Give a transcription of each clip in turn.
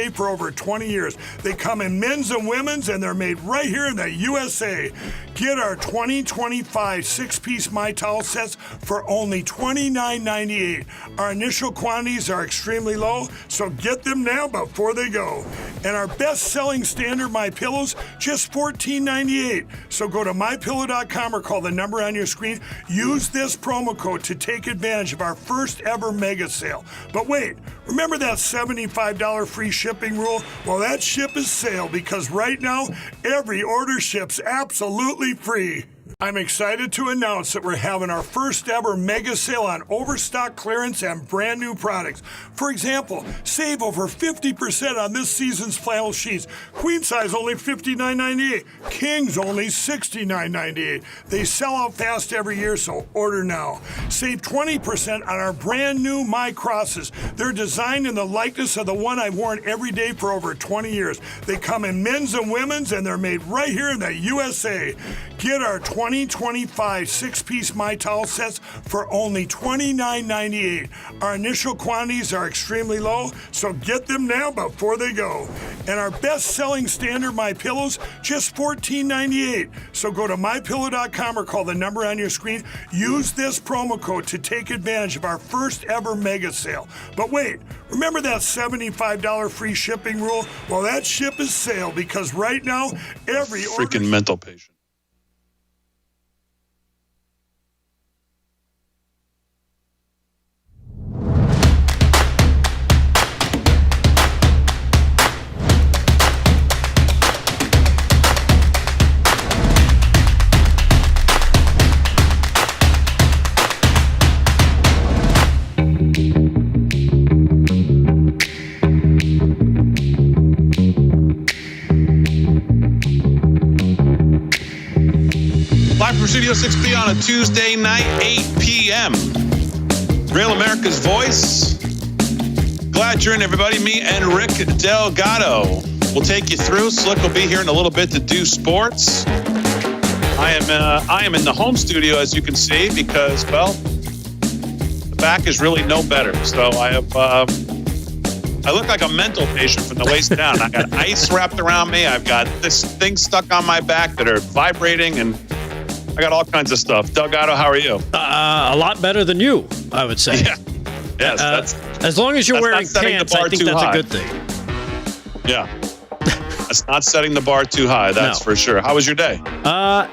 day for over 20 years. They come in men's and women's, and they're made right here in the USA. Get our 2025 six-piece My Towel sets for only $29.98. Our initial quantities are extremely low, so get them now before they go. And our best-selling standard My Pillows, just $14.98. So go to mypillow.com or call the number on your screen. Use this promo code to take advantage of our first ever mega sale. But wait, remember that $75 free shipping rule? Well, that ship is sailed because right now, every order ships absolutely free. I'm excited to announce that we're having our first ever mega sale on overstock clearance and brand new products. For example, save over 50% on this season's flannel sheets. Queen size only $59.98. Kings only $69.98. They sell out fast every year, so order now. Save 20% on our brand new My Crosses. They're designed in the likeness of the one I've worn every day for over 20 years. They come in men's and women's, and they're made right here in the USA. Get our 2025 six-piece My Towel sets for only $29.98. Our initial quantities are extremely low, so get them now before they go. And our best-selling standard My Pillows, just $14.98. So go to mypillow.com or call the number on your screen. Use this promo code to take advantage of our first ever mega sale. But wait, remember that $75 free shipping rule? Well, that ship is sailed because right now, every freaking mental patient. From Studio 6B on a Tuesday night, 8 p.m. Real America's Voice. Glad you're in, everybody. Me and Rick Delgado will take you through. Slick will be here in a little bit to do sports. I am in the home studio, as you can see, because, well, the back is really no better. So I look like a mental patient from the waist down. I got ice wrapped around me. I've got this thing stuck on my back that are vibrating, and I got all kinds of stuff. Delgado, how are you? A lot better than you, I would say. Yeah. Yes. As long as you're wearing pants, I think that's a good thing. Yeah. That's not setting the bar too high, that's for sure. How was your day?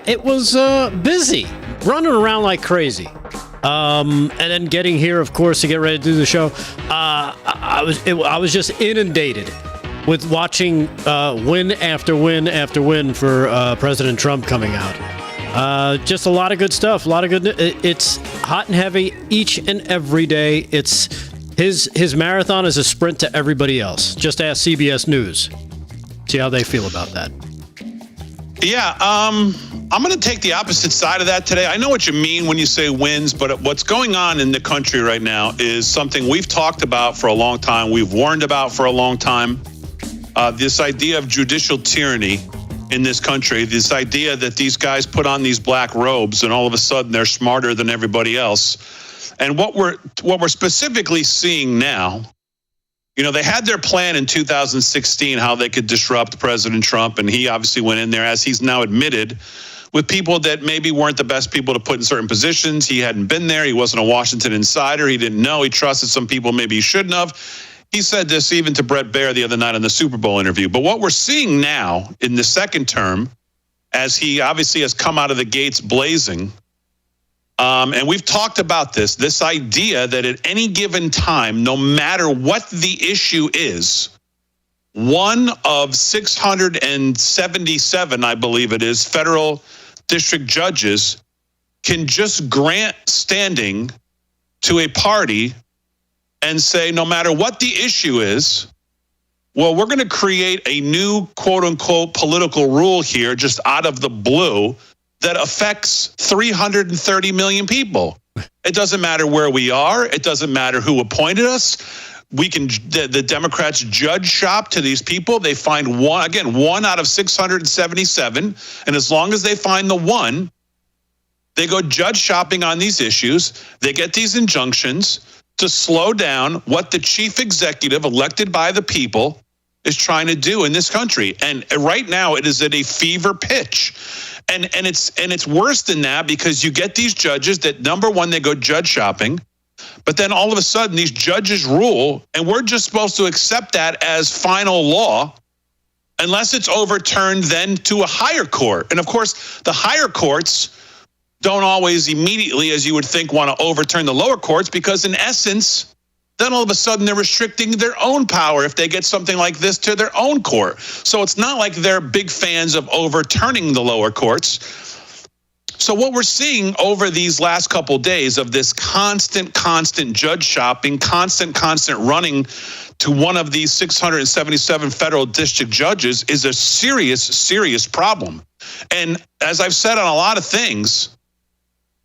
It was busy, running around like crazy. And then getting here, of course, to get ready to do the show. I was just inundated with watching win after win after win for President Trump coming out. Just a lot of good stuff. A lot of good. It's hot and heavy each and every day. It's his marathon is a sprint to everybody else. Just ask CBS News. See how they feel about that. Yeah, I'm going to take the opposite side of that today. I know what you mean when you say wins, but what's going on in the country right now is something we've talked about for a long time. We've warned about for a long time. This idea of judicial tyranny in this country, this idea that these guys put on these black robes and all of a sudden they're smarter than everybody else. And what we're specifically seeing now, you know, they had their plan in 2016 how they could disrupt President Trump, and he obviously went in there, as he's now admitted, with people that maybe weren't the best people to put in certain positions. He hadn't been there. He wasn't a Washington insider. He didn't know. He trusted some people maybe he shouldn't have. He said this even to Brett Baer the other night on the Super Bowl interview. But what we're seeing now in the second term, as he obviously has come out of the gates blazing, and we've talked about this idea that at any given time, no matter what the issue is, one of 677, I believe it is, federal district judges can just grant standing to a party and say, no matter what the issue is, well, we're going to create a new, quote unquote, political rule here just out of the blue that affects 330 million people. It doesn't matter where we are. It doesn't matter who appointed us. We can, the Democrats judge shop to these people. They find one out of 677. And as long as they find the one, they go judge shopping on these issues. They get these injunctions to slow down what the chief executive elected by the people is trying to do in this country. And right now it is at a fever pitch. And it's worse than that, because you get these judges that, number one, they go judge shopping, but then all of a sudden these judges rule, and we're just supposed to accept that as final law unless it's overturned then to a higher court. And of course, the higher courts don't always immediately, as you would think, want to overturn the lower courts, because in essence, then all of a sudden they're restricting their own power if they get something like this to their own court. So it's not like they're big fans of overturning the lower courts. So what we're seeing over these last couple days of this constant judge shopping, constant running to one of these 677 federal district judges is a serious problem. And as I've said on a lot of things,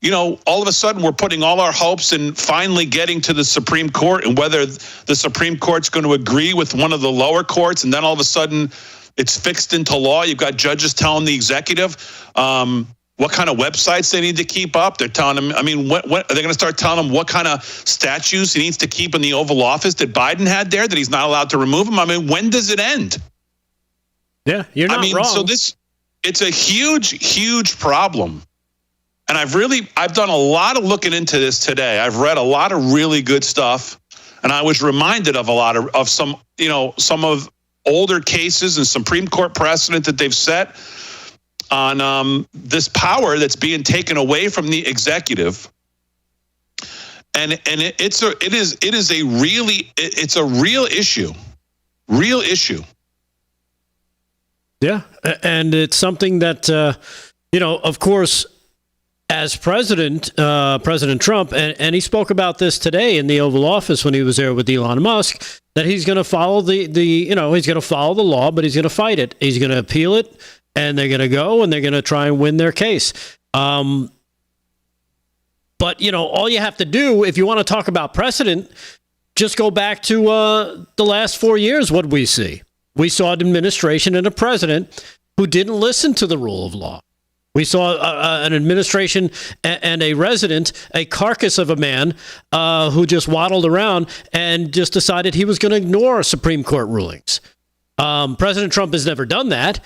you know, all of a sudden we're putting all our hopes in finally getting to the Supreme Court, and whether the Supreme Court's going to agree with one of the lower courts, and then all of a sudden it's fixed into law. You've got judges telling the executive what kind of websites they need to keep up. They're telling them, I mean, what are they going to start telling him what kind of statutes he needs to keep in the Oval Office that Biden had there, that he's not allowed to remove them? I mean, when does it end? Yeah, you're not wrong. So it's a huge problem. And I've done a lot of looking into this today. I've read a lot of really good stuff, and I was reminded of a lot of some of older cases and Supreme Court precedent that they've set on this power that's being taken away from the executive. And it's a real issue. Yeah, and it's something that of course, as President Trump, and he spoke about this today in the Oval Office when he was there with Elon Musk, that he's going to follow he's going to follow the law, but he's going to fight it. He's going to appeal it, and they're going to go and they're going to try and win their case. But all you have to do if you want to talk about precedent, just go back to the last 4 years. What did we see? We saw an administration and a president who didn't listen to the rule of law. We saw an administration and a resident, a carcass of a man who just waddled around and just decided he was going to ignore Supreme Court rulings. President Trump has never done that,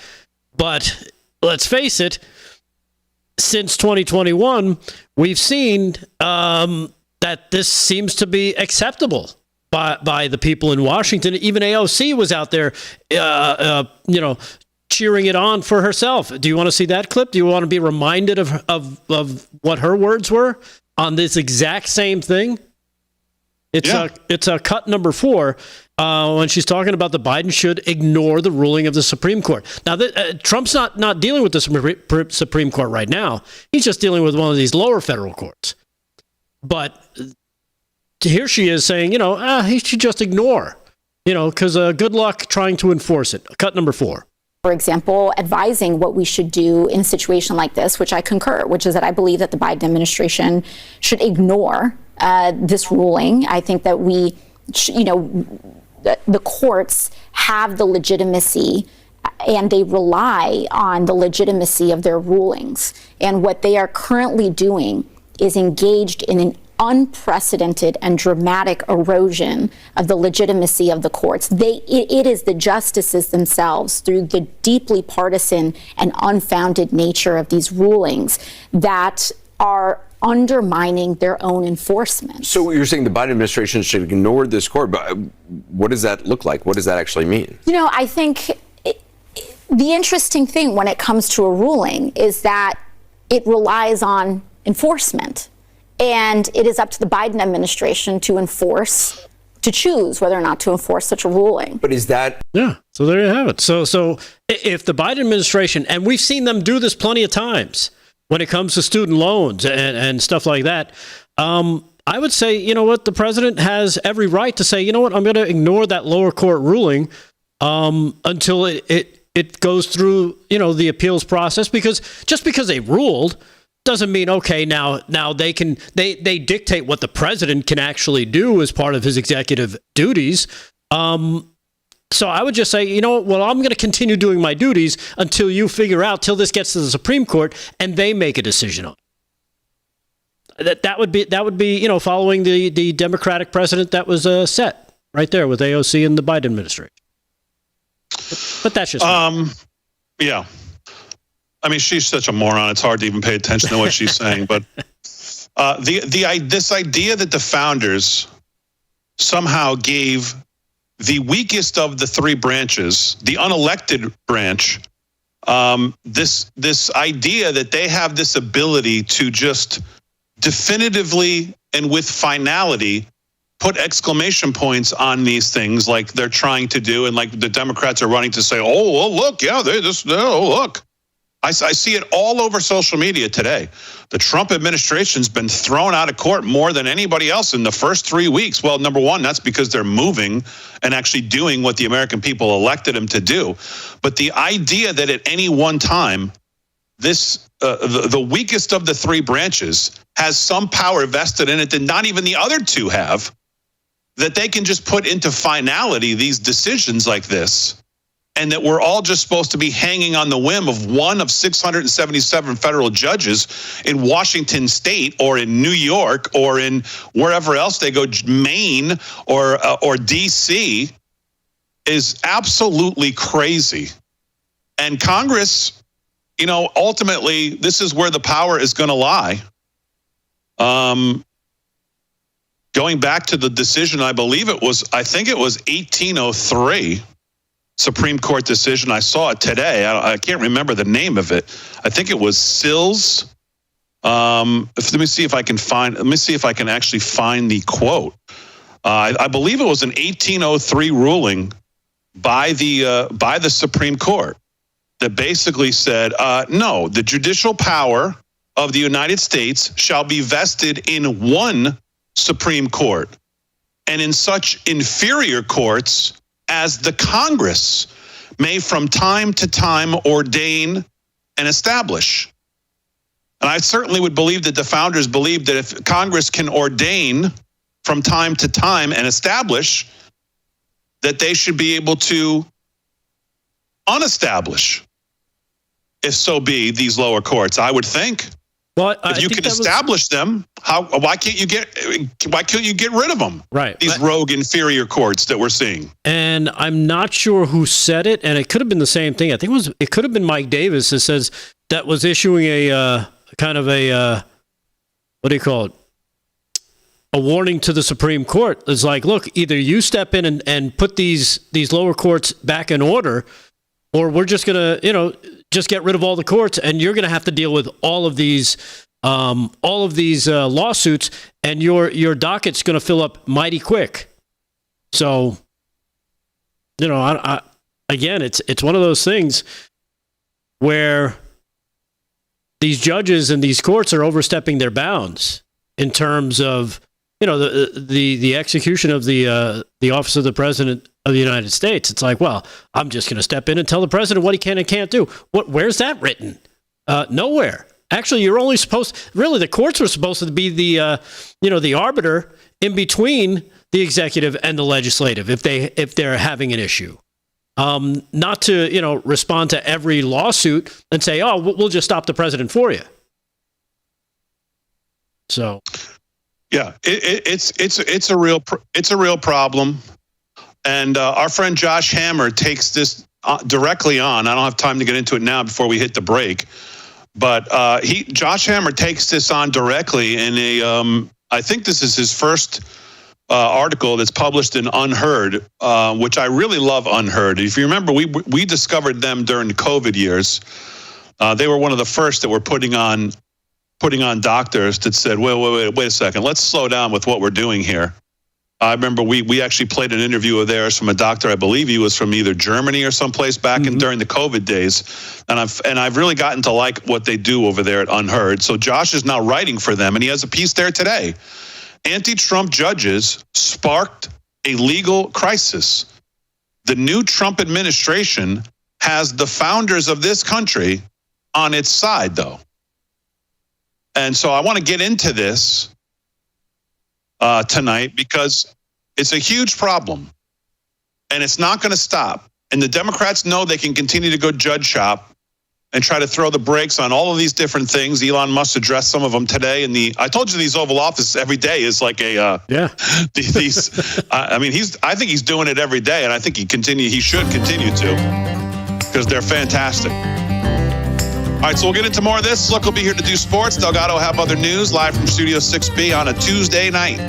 but let's face it, since 2021, we've seen that this seems to be acceptable by the people in Washington. Even AOC was out there, cheering it on for herself. Do you want to see that clip? Do you want to be reminded of what her words were on this exact same thing? It's a cut number 4 when she's talking about the Biden should ignore the ruling of the Supreme Court. Now, Trump's not dealing with the Supreme Court right now. He's just dealing with one of these lower federal courts. But here she is saying, he should just ignore, because good luck trying to enforce it. Cut number 4. For example, advising what we should do in a situation like this, which I concur, which is that I believe that the Biden administration should ignore this ruling. I think that the courts have the legitimacy and they rely on the legitimacy of their rulings. And what they are currently doing is engaged in an unprecedented and dramatic erosion of the legitimacy of the courts. It is the justices themselves, through the deeply partisan and unfounded nature of these rulings, that are undermining their own enforcement. So you're saying the Biden administration should ignore this court, but what does that look like? What does that actually mean? I think the interesting thing when it comes to a ruling is that it relies on enforcement. And it is up to the Biden administration to choose whether or not to enforce such a ruling. But is that... Yeah, so there you have it. So if the Biden administration, and we've seen them do this plenty of times when it comes to student loans and stuff like that, I would say, the president has every right to say, I'm going to ignore that lower court ruling until it goes through, the appeals process, because just because they ruled doesn't mean, okay, now they dictate what the president can actually do as part of his executive duties. So I would just say, I'm going to continue doing my duties until you figure out, till this gets to the Supreme Court and they make a decision on it. That would be following the Democratic precedent that was set right there with AOC and the Biden administration. But that's just me. Yeah. I mean, she's such a moron. It's hard to even pay attention to what she's saying. But this idea that the founders somehow gave the weakest of the three branches, the unelected branch, this idea that they have this ability to just definitively and with finality put exclamation points on these things like they're trying to do, and like the Democrats are running to say, oh, well, look, yeah, look. I see it all over social media today. The Trump administration's been thrown out of court more than anybody else in the first 3 weeks. Well, number one, that's because they're moving and actually doing what the American people elected them to do. But the idea that at any one time, the weakest of the three branches has some power vested in it that not even the other two have, that they can just put into finality these decisions like this, and that we're all just supposed to be hanging on the whim of one of 677 federal judges in Washington State or in New York or in wherever else they go, Maine or D.C., is absolutely crazy. And Congress, ultimately, this is where the power is going to lie. Going back to the decision, I think it was 1803. Supreme Court decision. I saw it today. I can't remember the name of it. I think it was Sills. Let me see if I can actually find the quote. I believe it was an 1803 ruling by the Supreme Court that basically said, no, the judicial power of the United States shall be vested in one Supreme Court, and in such inferior courts as the Congress may from time to time ordain and establish. And I certainly would believe that the founders believed that if Congress can ordain from time to time and establish, that they should be able to unestablish, if so be, these lower courts. I would think. Well, if you can establish them, why can't you get rid of them? Right. These rogue inferior courts that we're seeing. And I'm not sure who said it, and it could have been the same thing. I think it could have been Mike Davis that says that was issuing a kind of a what do you call it? A warning to the Supreme Court. It's like, look, either you step in and put these lower courts back in order, or we're just gonna just get rid of all the courts, and you're going to have to deal with all of these lawsuits, and your docket's going to fill up mighty quick. So, again, it's one of those things where these judges and these courts are overstepping their bounds in terms of the execution of the office of the President of the United States. It's like, well, I'm just going to step in and tell the president what he can and can't do. Where's that written? Nowhere. Actually, you're only the courts were supposed to be the arbiter in between the executive and the legislative if they're having an issue. Not to, respond to every lawsuit and say, oh, we'll just stop the president for you. So. Yeah, it's a real problem. And our friend Josh Hammer takes this directly on. I don't have time to get into it now before we hit the break. But Josh Hammer takes this on directly in I think this is his first article that's published in Unheard, which I really love Unheard. If you remember, we discovered them during the COVID years. They were one of the first that were putting on doctors that said, wait a second, let's slow down with what we're doing here. I remember we actually played an interview of theirs from a doctor. I believe he was from either Germany or someplace back in during the COVID days. And I've really gotten to like what they do over there at Unheard. So Josh is now writing for them, and he has a piece there today. Anti-Trump judges sparked a legal crisis. The new Trump administration has the founders of this country on its side, though. And so I want to get into this tonight because it's a huge problem and it's not going to stop. And the Democrats know they can continue to go judge shop and try to throw the brakes on all of these different things. Elon Musk addressed some of them today. And I told you these Oval Office every day is like a I think he's doing it every day, and I think he should continue to. because they're fantastic. All right, so we'll get into more of this. Slick will be here to do sports. Delgado will have other news live from Studio 6B on a Tuesday night.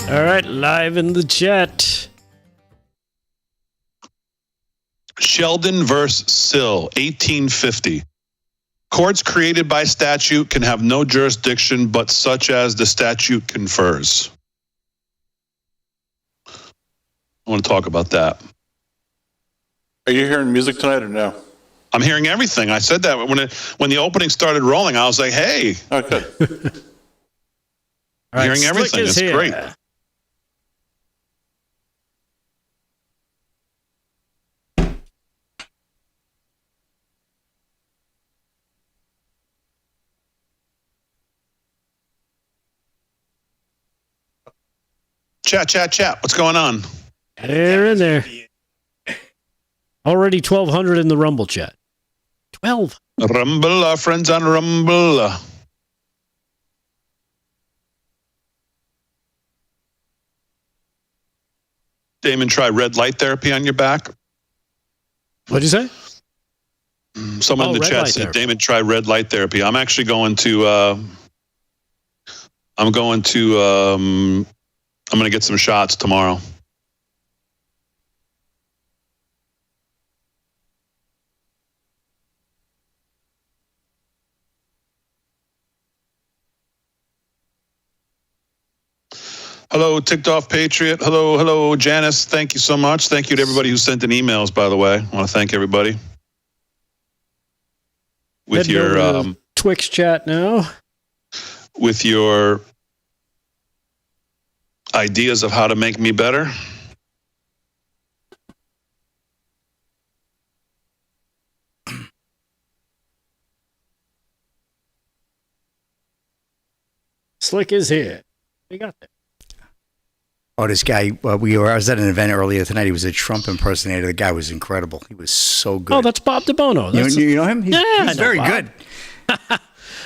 All right, live in the chat. Sheldon versus Sill, 1850. Courts created by statute can have no jurisdiction but such as the statute confers. I want to talk about that. Are you hearing music tonight or no? I'm hearing everything. I said that when the opening started rolling, I was like, hey. Okay. All right, Hearing Slick everything. is It's here. great. Chat. What's going on? They're in there. Already 1,200 in the Rumble chat. 12. Rumble, our friends on Rumble. Damon, try red light therapy on your back. What'd you say? Someone in the red chat light said, therapy. Damon, try red light therapy. I'm actually going to, I'm going to get some shots tomorrow. Hello, Ticked Off Patriot. Hello, Janice. Thank you so much. Thank you to everybody who sent in emails, by the way. I want to thank everybody. With Heading your over to Twix chat now. with your ideas of how to make me better. Slick is here. What you got there? Oh, this guy, I was at an event earlier tonight. He was a Trump impersonator. The guy was incredible. He was so good. Oh, that's Bob DeBono. You know him? Yeah, I he's know very Bob. good.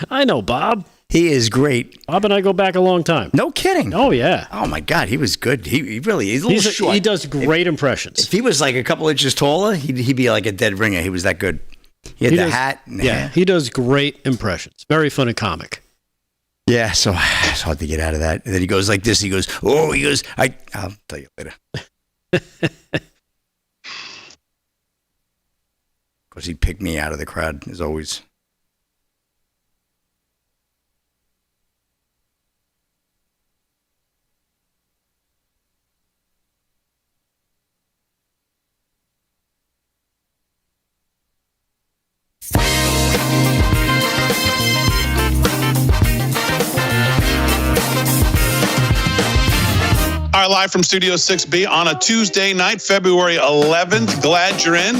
I know Bob. He is great. Bob and I go back a long time. No kidding. Oh, yeah. Oh, my God. He was good. He's a little short. He does great impressions. If he was like a couple inches taller, he'd be like a dead ringer. He was that good. He had the hat. And the hair. He does great impressions. Very funny comic. Yeah, so it's hard to get out of that. And then he goes like this. He goes, I'll tell you later. Of course, he'd pick me out of the crowd, as always. All right, live from Studio 6B on a Tuesday night, February 11th. Glad you're in.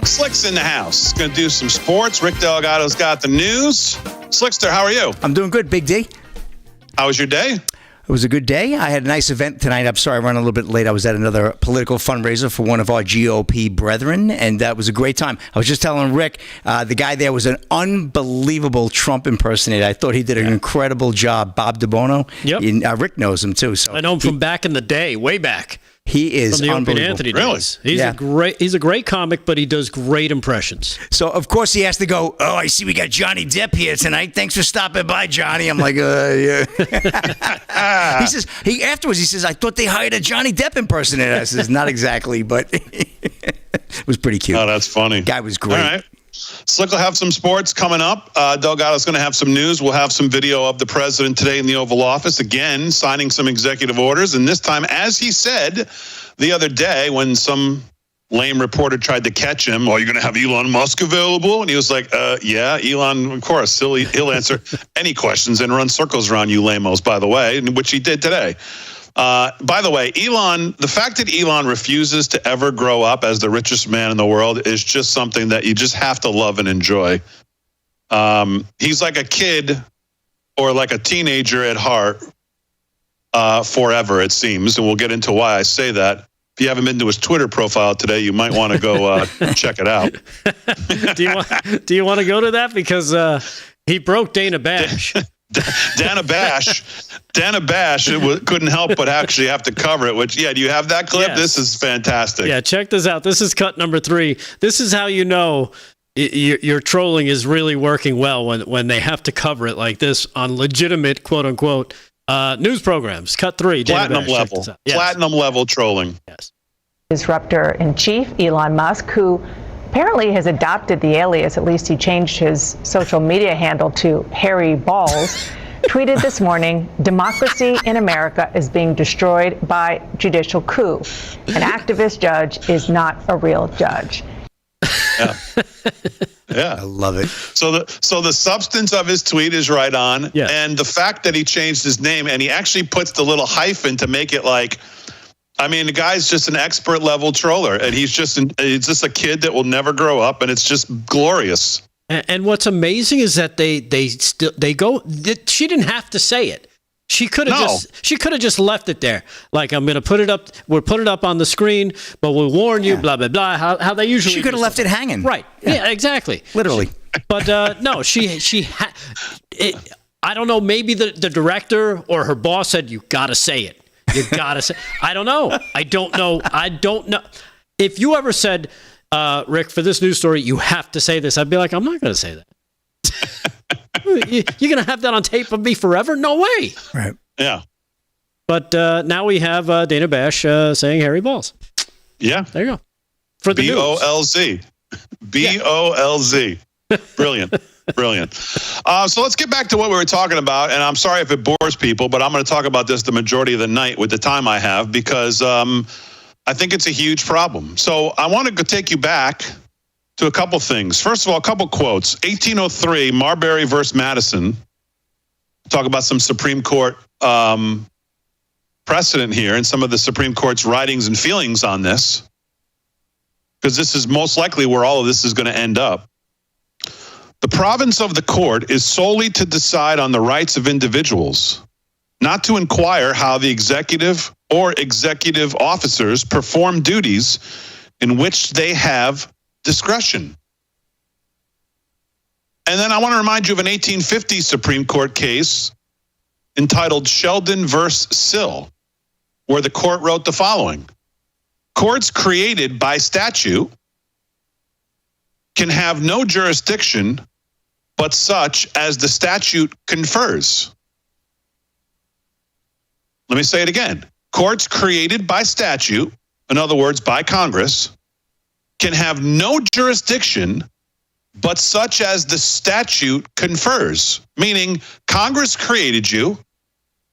Slick's in the house. Going to do some sports. Rick Delgado's got the news. Slickster, how are you? I'm doing good, Big D. How was your day? It was a good day. I had a nice event tonight. I'm sorry I ran a little bit late. I was at another political fundraiser for one of our GOP brethren, and that was a great time. I was just telling Rick, the guy there was an unbelievable Trump impersonator. I thought he did an incredible job. Bob DeBono. Yep. Rick knows him, too. So I know him from back in the day, way back. He is From the Opie and unbelievable. Anthony Really? days. He's a great comic, but he does great impressions. So, of course, he has to go, I see we got Johnny Depp here tonight. Thanks for stopping by, Johnny. I'm like, yeah. He says, afterwards, he says, I thought they hired a Johnny Depp impersonator. I says, not exactly, but it was pretty cute. Oh, that's funny. Guy was great. All right. Slick will have some sports coming up. Delgado's going to have some news. We'll have some video of the president today in the Oval Office, again, signing some executive orders. And this time, as he said the other day when some lame reporter tried to catch him. Are you going to have Elon Musk available? And he was like, yeah, Elon, of course. He'll answer any questions and run circles around you lamos, by the way, which he did today. By the way, Elon, the fact that Elon refuses to ever grow up as the richest man in the world is just something that you just have to love and enjoy. He's like a kid or like a teenager at heart forever, it seems. And we'll get into why I say that. If you haven't been to his Twitter profile today, you might want to go check it out. Do you want to go to that? Because he broke Dana Bash. Dana Bash couldn't help but actually have to cover it, which, do you have that clip? Yes. This is fantastic. Yeah, check this out. This is cut number 3. This is how you know your trolling is really working well when they have to cover it like this on legitimate, quote unquote, news programs. Cut 3. Platinum level. Yes. Platinum level trolling. Yes. Disruptor-in-chief Elon Musk, who apparently has adopted the alias, at least he changed his social media handle to Harry Balls, tweeted this morning, "Democracy in America is being destroyed by judicial coup. An activist judge is not a real judge." Yeah. Yeah. I love it. So the substance of his tweet is right on. Yeah. And the fact that he changed his name and he actually puts the little hyphen to make it like, I mean, the guy's just an expert level troller, and he's just a kid that will never grow up, and it's just glorious. And what's amazing is that they go. She didn't have to say it. She could have just left it there. Like, I'm going to put it up. We'll put it up on the screen, but we'll warn you. Blah blah blah. How they usually. She could have left it hanging. Right. Yeah. Exactly. Literally. But no, she had. I don't know. Maybe the director or her boss said, "You got to say it. You got to say." I don't know. I don't know. If you ever said, Rick, for this news story, you have to say this, I'd be like, I'm not going to say that. You're going to have that on tape of me forever? No way. Right. Yeah. But now we have Dana Bash saying Harry Balls. Yeah. There you go. For the BOLZ. BOLZ. Brilliant. Brilliant. So let's get back to what we were talking about. And I'm sorry if it bores people, but I'm going to talk about this the majority of the night with the time I have, because I think it's a huge problem. So I want to take you back to a couple things. First of all, a couple quotes. 1803, Marbury versus Madison. Talk about some Supreme Court precedent here and some of the Supreme Court's writings and feelings on this, because this is most likely where all of this is going to end up. The province of the court is solely to decide on the rights of individuals, not to inquire how the executive or executive officers perform duties in which they have discretion. And then I want to remind you of an 1850 Supreme Court case entitled Sheldon versus Sill, where the court wrote the following: courts created by statute can have no jurisdiction but such as the statute confers. Let me say it again. Courts created by statute, in other words, by Congress, can have no jurisdiction but such as the statute confers. Meaning, Congress created you,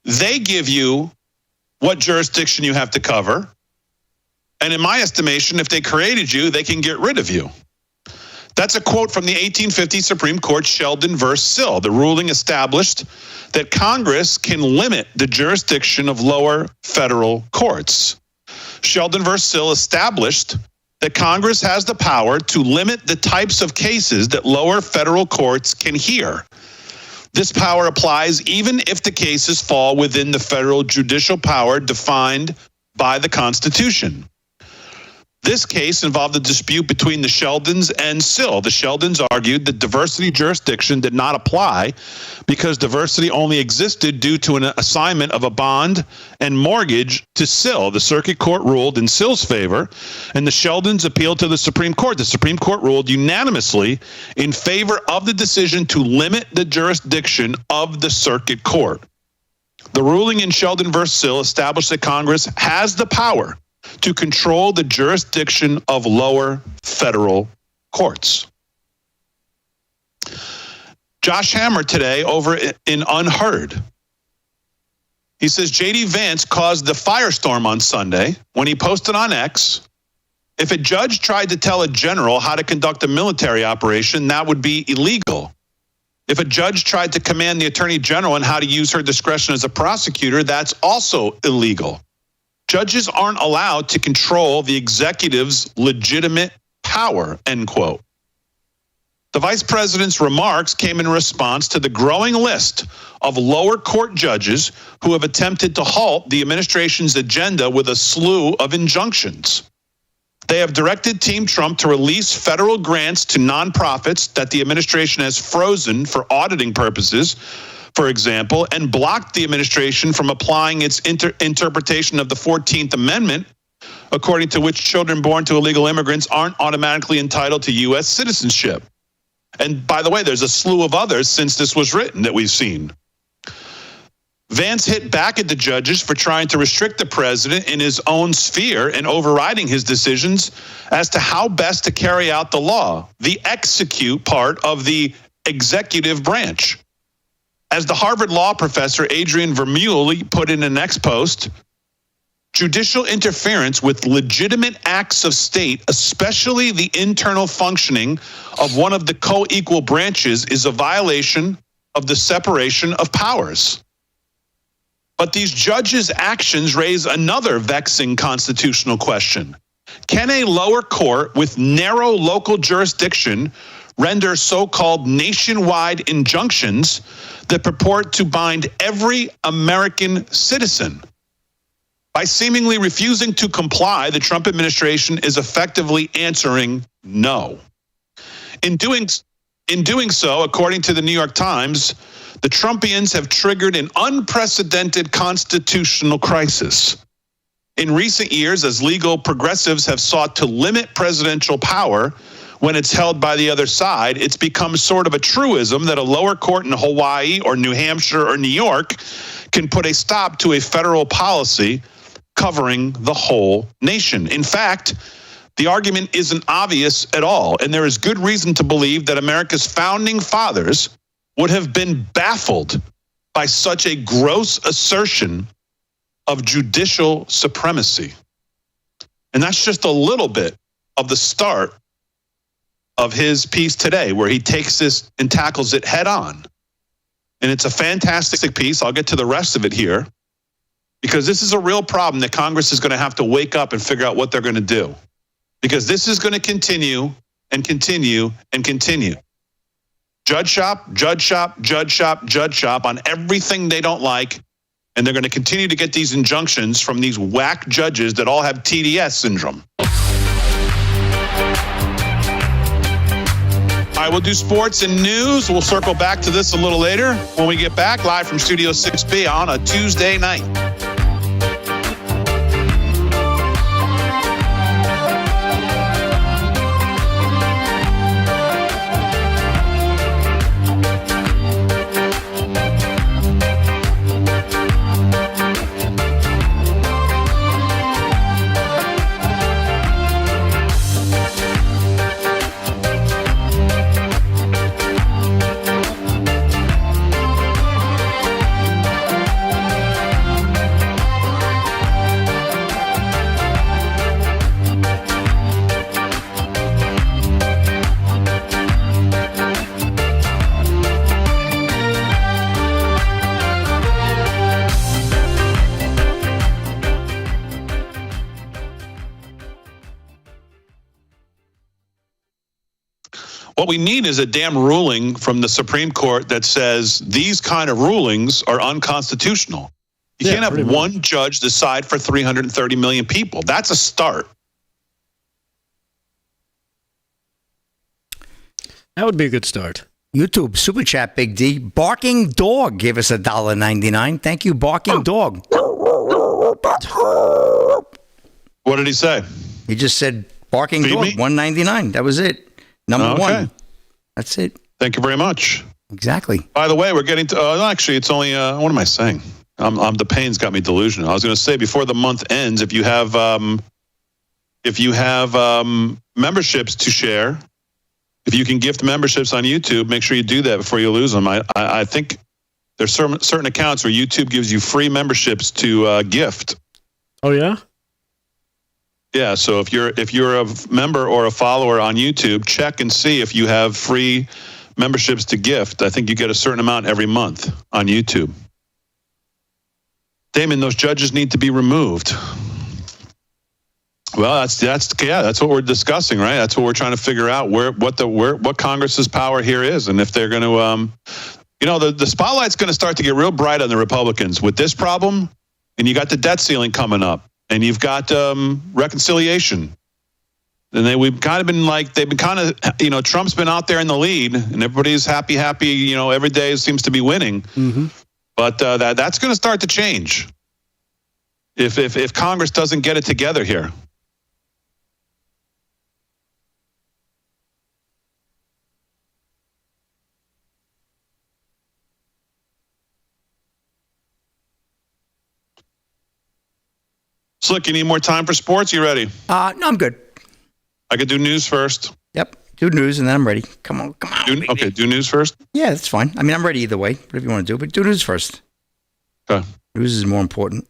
they give you what jurisdiction you have to cover, and in my estimation, if they created you, they can get rid of you. That's a quote from the 1850 Supreme Court, Sheldon versus Sill. The ruling established that Congress can limit the jurisdiction of lower federal courts. Sheldon versus Sill established that Congress has the power to limit the types of cases that lower federal courts can hear. This power applies even if the cases fall within the federal judicial power defined by the Constitution. This case involved a dispute between the Sheldons and Sill. The Sheldons argued that diversity jurisdiction did not apply because diversity only existed due to an assignment of a bond and mortgage to Sill. The circuit court ruled in Sill's favor, and the Sheldons appealed to the Supreme Court. The Supreme Court ruled unanimously in favor of the decision to limit the jurisdiction of the circuit court. The ruling in Sheldon versus Sill established that Congress has the power to control the jurisdiction of lower federal courts. Josh Hammer today over in Unheard. He says J.D. Vance caused the firestorm on Sunday when he posted on X If a judge tried to tell a general how to conduct a military operation, that would be illegal. If a judge tried to command the attorney general on how to use her discretion as a prosecutor, that's also illegal. Judges aren't allowed to control the executive's legitimate power, end quote. The vice president's remarks came in response to the growing list of lower court judges who have attempted to halt the administration's agenda with a slew of injunctions. They have directed Team Trump to release federal grants to nonprofits that the administration has frozen for auditing purposes, for example, and blocked the administration from applying its interpretation of the 14th Amendment, according to which children born to illegal immigrants aren't automatically entitled to U.S. citizenship. And by the way, there's a slew of others since this was written that we've seen. Vance hit back at the judges for trying to restrict the president in his own sphere and overriding his decisions as to how best to carry out the law, the execute part of the executive branch. As the Harvard law professor Adrian Vermeulen put in an ex post, judicial interference with legitimate acts of state, especially the internal functioning of one of the co-equal branches, is a violation of the separation of powers. But these judges' actions raise another vexing constitutional question. Can a lower court with narrow local jurisdiction render so-called nationwide injunctions that purport to bind every American citizen? By seemingly refusing to comply, the Trump administration is effectively answering no. In doing so, according to the New York Times, the Trumpians have triggered an unprecedented constitutional crisis. In recent years, as legal progressives have sought to limit presidential power when it's held by the other side, it's become sort of a truism that a lower court in Hawaii or New Hampshire or New York can put a stop to a federal policy covering the whole nation. In fact, the argument isn't obvious at all, and there is good reason to believe that America's founding fathers would have been baffled by such a gross assertion of judicial supremacy. And that's just a little bit of the start of his piece today, where he takes this and tackles it head on. And it's a fantastic piece. I'll get to the rest of it here, because this is a real problem that Congress is going to have to wake up and figure out what they're going to do. Because this is going to continue and continue and continue. Judge shop, judge shop, judge shop, judge shop on everything they don't like. And they're going to continue to get these injunctions from these whack judges that all have TDS syndrome. I will do sports and news. We'll circle back to this a little later when we get back live from Studio 6B on a Tuesday night. What we need is a damn ruling from the Supreme Court that says these kind of rulings are unconstitutional. You can't have one judge decide for 330 million people. That's a start. That would be a good start. YouTube Super Chat, Big D. Barking Dog gave us $1.99. Thank you, Barking Dog. What did he say? He just said Barking Feed Dog, me? $1.99. That was it. Number one. That's it. Thank you very much. Exactly. By the way, we're getting to, actually, it's only, what am I saying? The pain's got me delusional. I was going to say before the month ends, if you have memberships to share, if you can gift memberships on YouTube, make sure you do that before you lose them. I think there's certain accounts where YouTube gives you free memberships to gift. Oh, yeah? Yeah, so if you're a member or a follower on YouTube, check and see if you have free memberships to gift. I think you get a certain amount every month on YouTube. Damon, those judges need to be removed. Well, that's what we're discussing, right? That's what we're trying to figure out what Congress's power here is, and if they're going to, the spotlight's going to start to get real bright on the Republicans with this problem, and you got the debt ceiling coming up, and you've got reconciliation, and they've been kind of, Trump's been out there in the lead, and everybody's happy, every day seems to be winning, but that's going to start to change if Congress doesn't get it together here. Slick, you need more time for sports? You ready? No, I'm good. I could do news first. Yep. Do news and then I'm ready. Come on. Okay, do news first? Yeah, that's fine. I mean, I'm ready either way, whatever you want to do, but do news first. Okay. News is more important.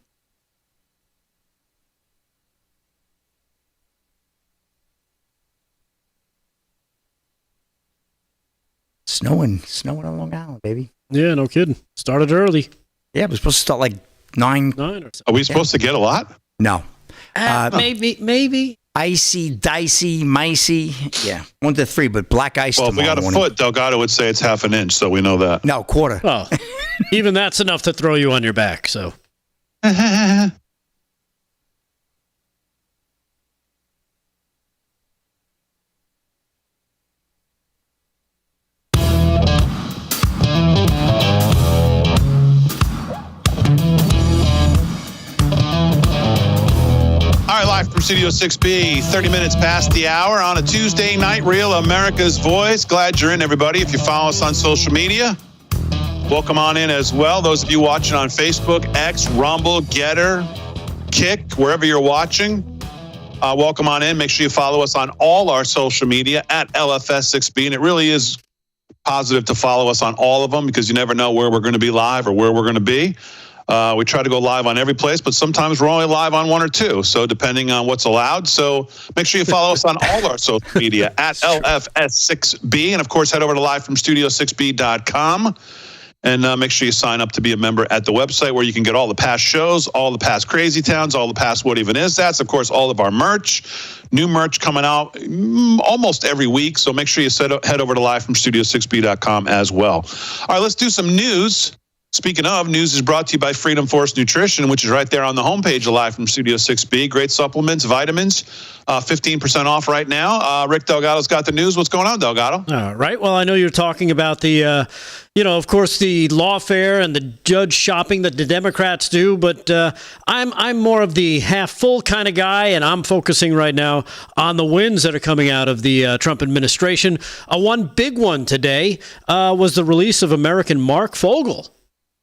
Snowing on Long Island, baby. Yeah, no kidding. Started early. Yeah, it was supposed to start like 9 or so. Are we supposed to get a lot? No. Maybe. Icy, dicey, micey. Yeah, 1 to 3, but black ice. Well, if we got a foot, Delgado would say it's half an inch, so we know that. No, quarter. Oh, even that's enough to throw you on your back. So. Live from Studio 6B, 30 minutes past the hour on a Tuesday night. Real America's Voice. Glad you're in, everybody. If you follow us on social media, welcome on in as well. Those of you watching on Facebook, X, Rumble, Getter, Kick, wherever you're watching, welcome on in. Make sure you follow us on all our social media at LFS6B. And it really is positive to follow us on all of them because you never know where we're going to be live or where we're going to be. We try to go live on every place, but sometimes we're only live on 1 or 2. So depending on what's allowed. So make sure you follow us on all our social media at LFS6B. And of course, head over to livefromstudio6b.com and make sure you sign up to be a member at the website where you can get all the past shows, all the past Crazy Towns, all the past What Even Is That's, of course, all of our merch, new merch coming out almost every week. So make sure you head over to livefromstudio6b.com as well. All right, let's do some news. Speaking of, news is brought to you by Freedom Force Nutrition, which is right there on the homepage of Live from Studio 6B. Great supplements, vitamins, 15% off right now. Rick Delgado's got the news. What's going on, Delgado? All right. Well, I know you're talking about the, of course, the lawfare and the judge shopping that the Democrats do, but I'm more of the half full kind of guy, and I'm focusing right now on the wins that are coming out of the Trump administration. One big one today was the release of American Mark Fogel,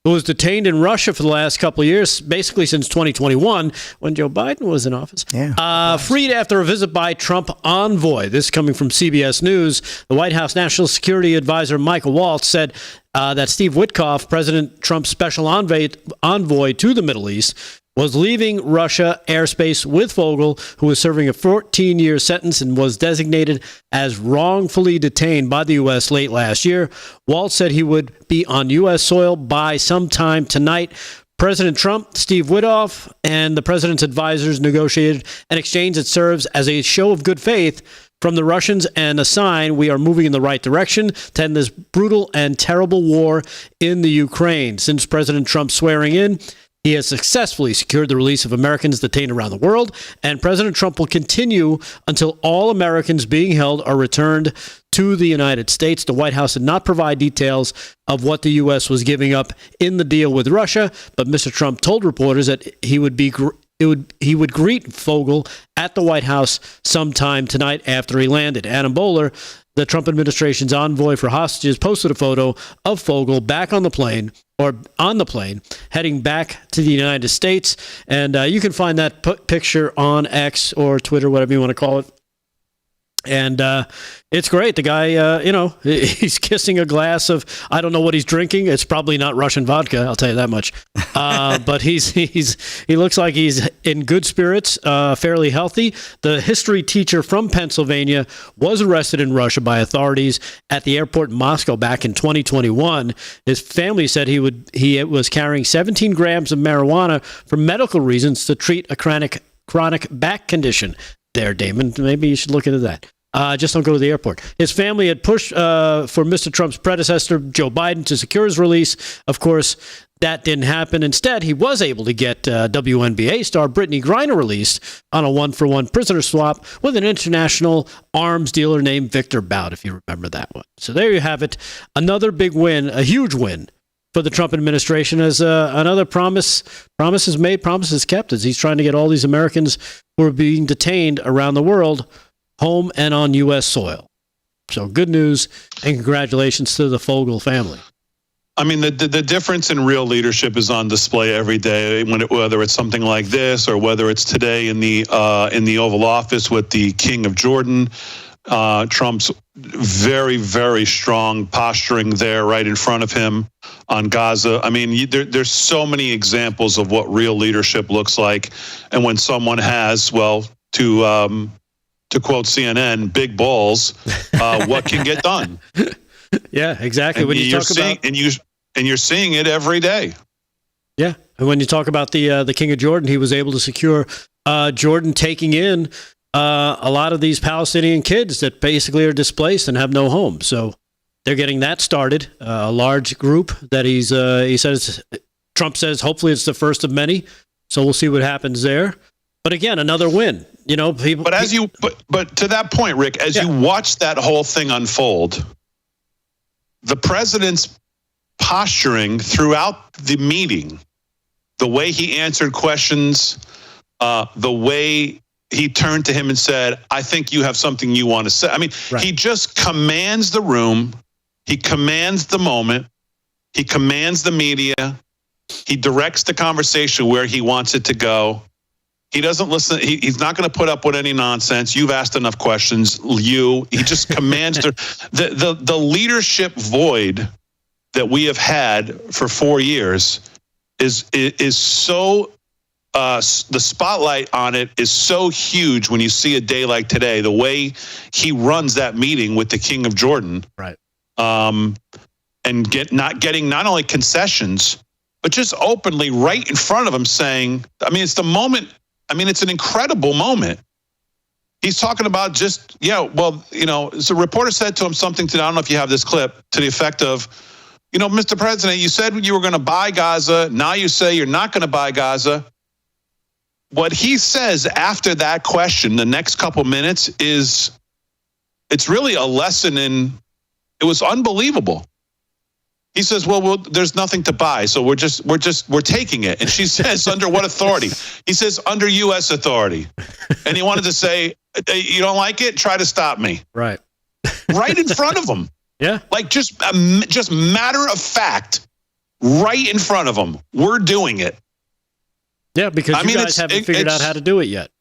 who was detained in Russia for the last couple of years, basically since 2021, when Joe Biden was in office. Yeah. Freed after a visit by Trump envoy. This coming from CBS News. The White House National Security Advisor Michael Waltz said that Steve Witkoff, President Trump's special envoy to the Middle East, was leaving Russia airspace with Fogel, who was serving a 14-year sentence and was designated as wrongfully detained by the U.S. late last year. Waltz said he would be on U.S. soil by sometime tonight. President Trump, Steve Witkoff, and the president's advisors negotiated an exchange that serves as a show of good faith from the Russians and a sign we are moving in the right direction to end this brutal and terrible war in the Ukraine. Since President Trump's swearing in, he has successfully secured the release of Americans detained around the world, and President Trump will continue until all Americans being held are returned to the United States. The White House did not provide details of what the U.S. was giving up in the deal with Russia, but Mr. Trump told reporters that he would greet Fogel at the White House sometime tonight after he landed. Adam Bowler, the Trump administration's envoy for hostages, posted a photo of Fogel back on the plane, heading back to the United States. And you can find that picture on X or Twitter, whatever you want to call it. And it's great. The guy, he's kissing a glass of, I don't know what he's drinking. It's probably not Russian vodka, I'll tell you that much. But he looks like he's in good spirits, fairly healthy. The history teacher from Pennsylvania was arrested in Russia by authorities at the airport in Moscow back in 2021. His family said he was carrying 17 grams of marijuana for medical reasons to treat a chronic back condition. There, Damon. Maybe you should look into that. Just don't go to the airport. His family had pushed for Mr. Trump's predecessor, Joe Biden, to secure his release. Of course, that didn't happen. Instead, he was able to get WNBA star Brittany Griner released on a one-for-one prisoner swap with an international arms dealer named Victor Bout, if you remember that one. So there you have it. Another big win, a huge win for the Trump administration, as another promises made, promises kept, as he's trying to get all these Americans who are being detained around the world home and on U.S. soil. So good news and congratulations to the Fogel family. I mean, the difference in real leadership is on display every day, whether it's something like this or whether it's today in the Oval Office with the King of Jordan. Trump's very, very strong posturing there right in front of him on Gaza. I mean, there's so many examples of what real leadership looks like. And when someone has, well, to quote CNN, big balls, what can get done? Yeah, exactly. And when you talk seeing, about, and you're seeing it every day. Yeah, and when you talk about the King of Jordan, he was able to secure Jordan taking in a lot of these Palestinian kids that basically are displaced and have no home. So they're getting that started. A large group that he says, Trump says, hopefully it's the first of many. So we'll see what happens there. But again, another win. People. But to that point, Rick, as you watch that whole thing unfold, the president's posturing throughout the meeting, the way he answered questions, the way he turned to him and said, I think you have something you want to say. I mean, He just commands the room. He commands the moment. He commands the media. He directs the conversation where he wants it to go. He doesn't listen. He's not going to put up with any nonsense. You've asked enough questions. He just commands the leadership void that we have had for 4 years is so. The spotlight on it is so huge when you see a day like today, the way he runs that meeting with the King of Jordan, right? And not getting not only concessions, but just openly right in front of him saying, I mean, it's the moment. I mean, it's an incredible moment. He's talking about so a reporter said to him something today, I don't know if you have this clip, to the effect of, Mr. President, you said you were going to buy Gaza. Now you say you're not going to buy Gaza. What he says after that question, the next couple minutes, it's really a lesson in, it was unbelievable. He says, well, there's nothing to buy, so we're taking it. And she says, under what authority? He says, under U.S. authority. And he wanted to say, you don't like it? Try to stop me. Right. Right in front of him. Yeah. Like just matter of fact, right in front of him. We're doing it. Yeah, because you guys haven't figured out how to do it yet.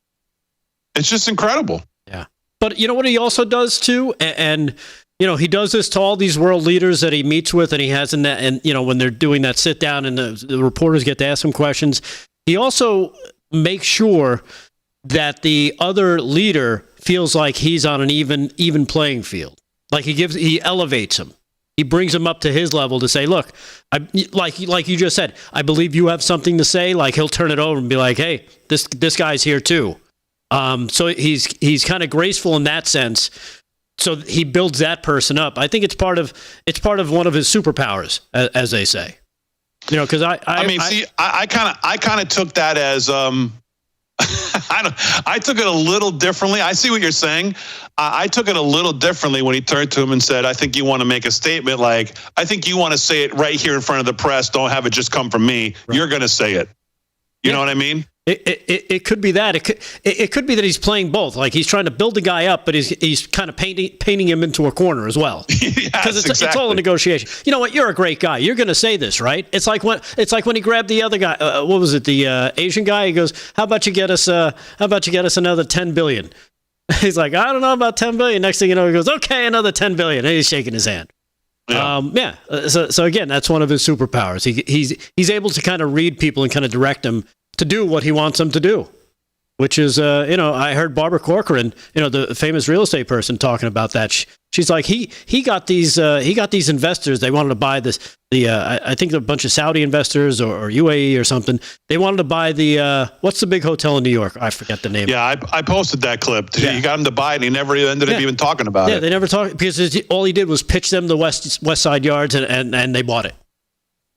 It's just incredible. Yeah. But you know what he also does too? And he does this to all these world leaders that he meets with, and he has in that, and when they're doing that sit down and the reporters get to ask him questions, he also makes sure that the other leader feels like he's on an even playing field. Like he elevates him. He brings him up to his level to say, look, like you just said, I believe you have something to say. Like he'll turn it over and be like, hey, this guy's here too. So he's kind of graceful in that sense. So he builds that person up. I think it's part of one of his superpowers, as they say. Because I kind of took that as I took it a little differently. I see what you're saying. I took it a little differently when he turned to him and said, I think you want to make a statement like, I think you want to say it right here in front of the press. Don't have it just come from me. Right. You're going to say it. You know what I mean? It could be that. It could be that he's playing both. Like he's trying to build the guy up, but he's kind of painting him into a corner as well. Because it's all a negotiation. You know what? You're a great guy. You're going to say this, right? It's like when he grabbed the other guy. What was it? The Asian guy. He goes, "How about you get us another $10 billion?" He's like, I don't know about 10 billion. Next thing you know, he goes, okay, another 10 billion. And he's shaking his hand. Yeah. So again, that's one of his superpowers. He's able to kind of read people and kind of direct them to do what he wants them to do, which is, I heard Barbara Corcoran, the famous real estate person, talking about that. She's like, he got these investors. They wanted to buy I think a bunch of Saudi investors or UAE or something. They wanted to buy what's the big hotel in New York? I forget the name. Yeah, I posted that clip. Yeah. He got him to buy it, and he never ended up even talking about it. Yeah, they never talked because all he did was pitch them the West Side Yards, and they bought it.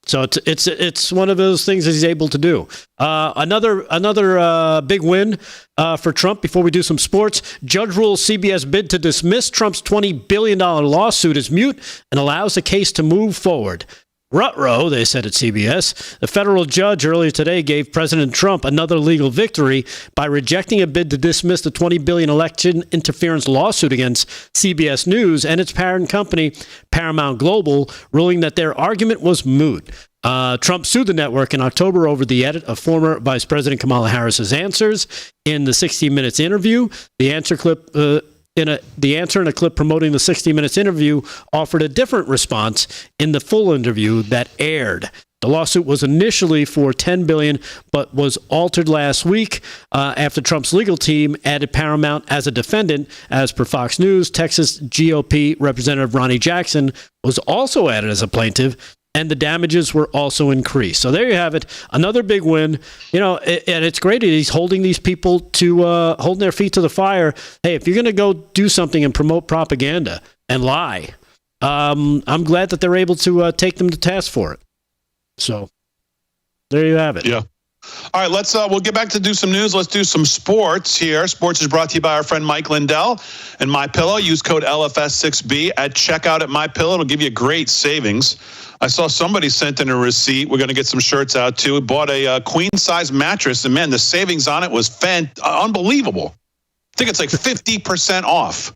So it's one of those things that he's able to do. Another big win for Trump. Before we do some sports, judge rules CBS bid to dismiss Trump's $20 billion lawsuit is moot and allows the case to move forward. Ruh-roh, they said at CBS. The federal judge earlier today gave President Trump another legal victory by rejecting a bid to dismiss the $20 billion election interference lawsuit against CBS News and its parent company, Paramount Global, ruling that their argument was moot. Trump sued the network in October over the edit of former Vice President Kamala Harris's answers in the 60 Minutes interview. The answer in a clip promoting the 60 Minutes interview offered a different response in the full interview that aired. The lawsuit was initially for $10 billion, but was altered last week after Trump's legal team added Paramount as a defendant. As per Fox News, Texas GOP Representative Ronnie Jackson was also added as a plaintiff, and the damages were also increased. So there you have it. Another big win. And it's great that he's holding these people to holding their feet to the fire. Hey, if you're going to go do something and promote propaganda and lie, I'm glad that they're able to take them to task for it. So there you have it. Yeah. All right, we'll get back to do some news. Let's do some sports here. Sports is brought to you by our friend Mike Lindell and MyPillow. Use code LFS6B at checkout at MyPillow. It'll give you great savings. I saw somebody sent in a receipt. We're going to get some shirts out too. Bought a queen-size mattress, and man, the savings on it was unbelievable. I think it's like 50% off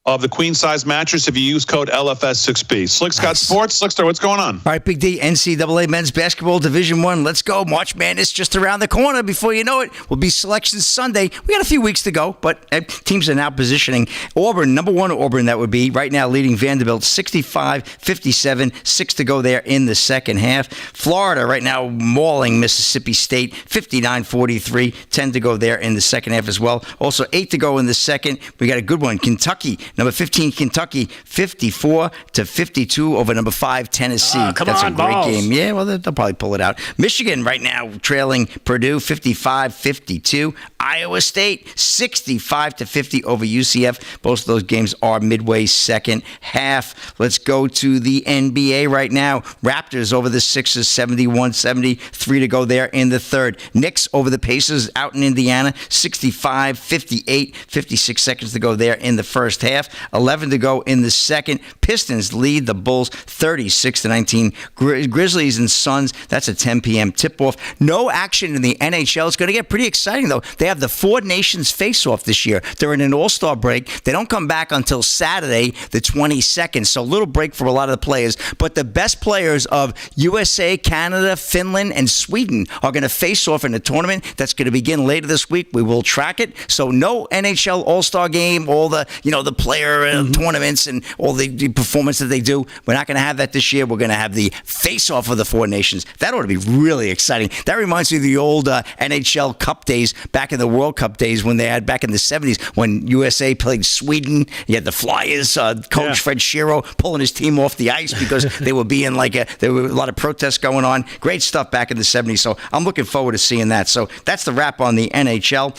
of the queen-size mattress if you use code LFS6B. Slick's got sports. Slickster, what's going on? All right, Big D, NCAA Men's Basketball Division I. Let's go. March Madness just around the corner. Before you know it, will be Selection Sunday. We got a few weeks to go, but teams are now positioning. Auburn, number one Auburn, that would be, right now leading Vanderbilt 65-57, 6 to go there in the second half. Florida right now mauling Mississippi State 59-43, 10 to go there in the second half as well. Also 8 to go in the second. We got a good one. Kentucky, number 15, Kentucky, 54-52 over number 5, Tennessee. That's a great game. Yeah, well, they'll probably pull it out. Michigan right now trailing Purdue 55-52. Iowa State 65-50 over UCF. Both of those games are midway second half. Let's go to the NBA right now. Raptors over the Sixers 71-70. 3 to go there in the third. Knicks over the Pacers out in Indiana 65-58. 56 seconds to go there in the first half. 11 to go in the second. Pistons lead the Bulls 36-19. Grizzlies and Suns, that's a 10 p.m. tip-off. No action in the NHL. It's going to get pretty exciting, though. They have the Four Nations face-off this year. They're in an all-star break. They don't come back until Saturday, the 22nd, so a little break for a lot of the players. But the best players of USA, Canada, Finland, and Sweden are going to face off in a tournament that's going to begin later this week. We will track it. So no NHL all-star game, all the, the player tournaments and all the performance that they do. We're not going to have that this year. We're going to have the face-off of the Four Nations. That ought to be really exciting. That reminds me of the old NHL Cup days, back in the World Cup days when they had back in the 70s when USA played Sweden. You had the Flyers, coach Fred Shero pulling his team off the ice because they were being there were a lot of protests going on. Great stuff back in the 70s. So I'm looking forward to seeing that. So that's the wrap on the NHL.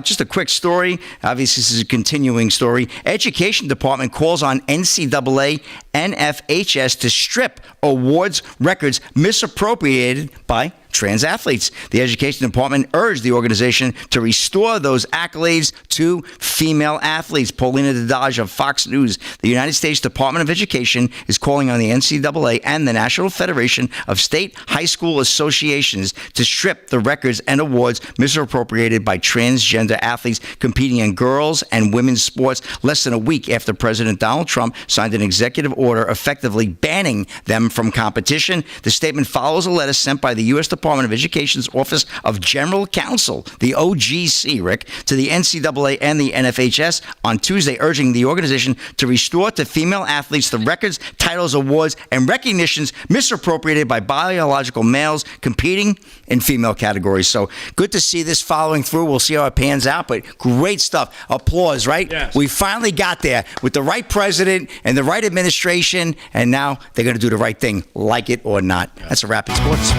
Just a quick story. Obviously, this is a continuing story. Education Department calls on NCAA and FHS to strip awards records misappropriated by trans athletes. The Education Department urged the organization to restore those accolades to female athletes. Paulina DeDodge of Fox News. The United States Department of Education is calling on the NCAA and the National Federation of State High School Associations to strip the records and awards misappropriated by transgender athletes competing in girls and women's sports less than a week after President Donald Trump signed an executive order effectively banning them from competition. The statement follows a letter sent by the U.S. Department Department of Education's Office of General Counsel, the OGC, Rick, to the NCAA and the NFHS on Tuesday, urging the organization to restore to female athletes the records, titles, awards, and recognitions misappropriated by biological males competing in female categories. So good to see this following through. We'll see how it pans out, but great stuff. Applause, right? Yes. We finally got there with the right president and the right administration, and now they're going to do the right thing, like it or not. That's a wrap in sports.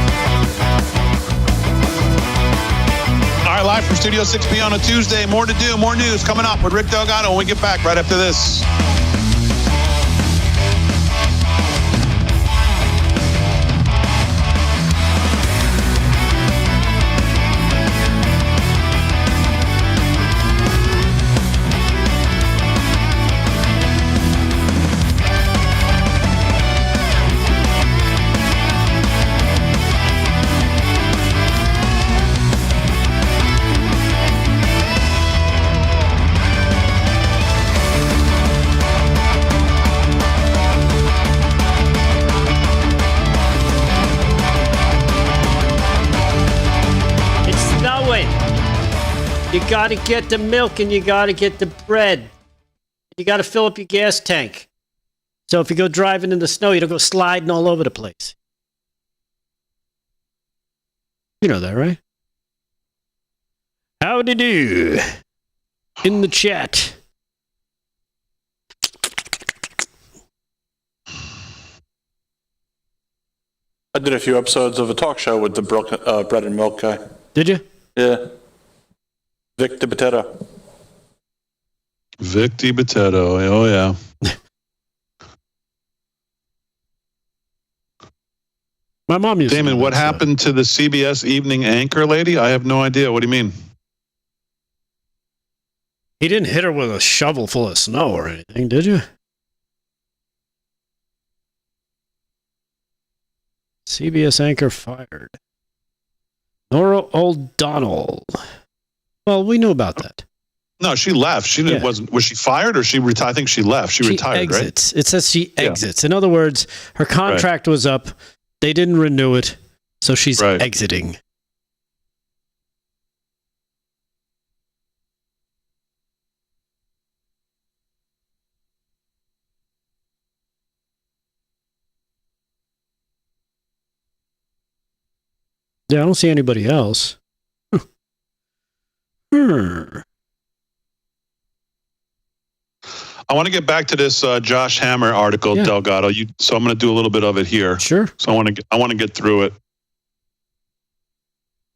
All right, live from Studio 6B on a Tuesday. More to do, more news coming up with Rick Delgado when we get back right after this. You got to get the milk and you got to get the bread. You got to fill up your gas tank. So if you go driving in the snow, you don't go sliding all over the place. You know that, right? Howdy do. In the chat. I did a few episodes of a talk show with the bread and milk guy. Did you? Yeah. Vic DiBitetto. Vic DiBitetto. Oh, yeah. My mom used Damon, to what happened to the CBS evening anchor lady? I have no idea. What do you mean? He didn't hit her with a shovel full of snow or anything, did you? CBS anchor fired. Nora O'Donnell. Well, we knew about that. No, she left. She didn't. Was she fired or she retired? I think she left. She retired, exits. Right? It says she exits. In other words, her contract was up. They didn't renew it, so she's exiting. Yeah, I don't see anybody else. I want to get back to this Josh Hammer article, Delgado. So I'm going to do a little bit of it here. Sure. So I want to get through it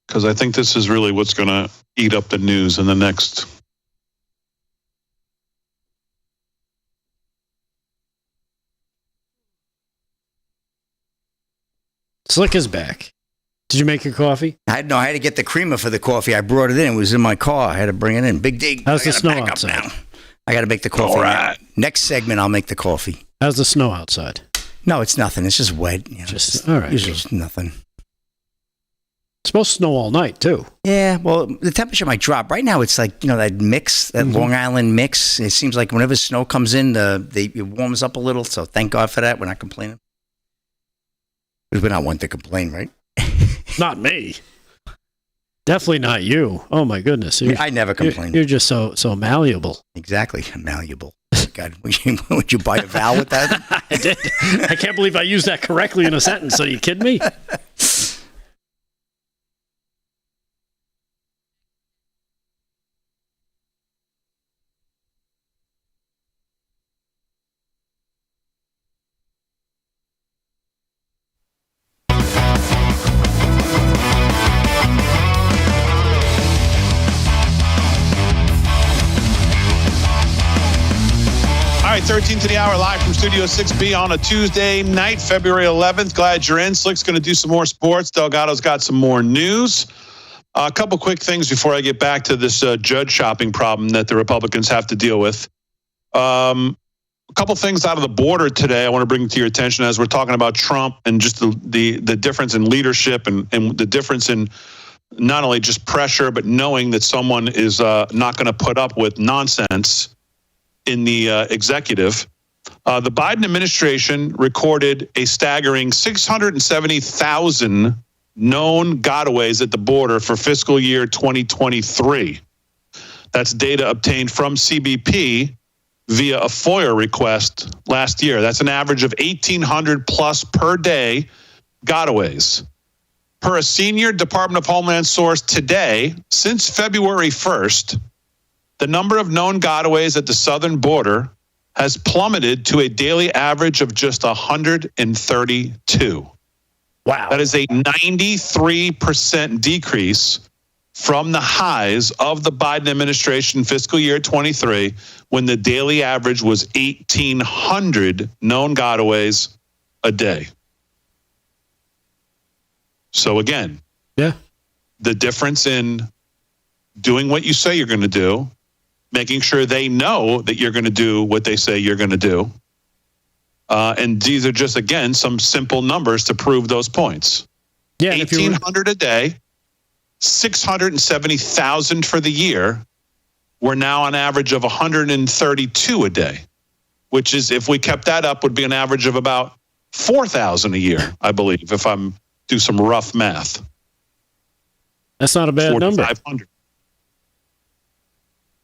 because I think this is really what's going to eat up the news in the next. Slick is back. Did you make your coffee? I had to get the creamer for the coffee. I brought it in. It was in my car. I had to bring it in. Big dig. How's the snow outside? Now. I got to make the coffee. All right. Next segment, I'll make the coffee. How's the snow outside? No, it's nothing. It's just wet. You know, all right. It's just nothing. It's supposed to snow all night, too. Yeah, well, the temperature might drop. Right now, it's like, that mix, that Long Island mix. It seems like whenever snow comes in, it warms up a little. So thank God for that. We're not complaining. Because we're not one to complain, right? Not me. Definitely not you. Oh, my goodness. I never complain. You're just so malleable. Exactly. Malleable. God, would you buy a vowel with that? I did. I can't believe I used that correctly in a sentence. Are you kidding me? All right, 13 to the hour, live from Studio 6B on a Tuesday night, February 11th. Glad you're in. Slick's going to do some more sports. Delgado's got some more news. A couple quick things before I get back to this judge shopping problem that the Republicans have to deal with. A couple things out of the border today I want to bring to your attention as we're talking about Trump and just the difference in leadership and the difference in not only just pressure, but knowing that someone is not going to put up with nonsense in the executive. The Biden administration recorded a staggering 670,000 known gotaways at the border for fiscal year 2023. That's data obtained from CBP via a FOIA request last year. That's an average of 1,800 plus per day gotaways. Per a senior Department of Homeland source today, since February 1st, the number of known gotaways at the southern border has plummeted to a daily average of just 132. Wow. That is a 93% decrease from the highs of the Biden administration fiscal year 23, when the daily average was 1,800 known gotaways a day. So again, the difference in doing what you say you're going to do, making sure they know that you're going to do what they say you're going to do. And these are just, again, some simple numbers to prove those points. Yeah, 1,800 a day, 670,000 for the year. We're now on average of 132 a day, which is, if we kept that up, would be an average of about 4,000 a year, I believe, if I'm do some rough math. That's not a bad number. 4,500.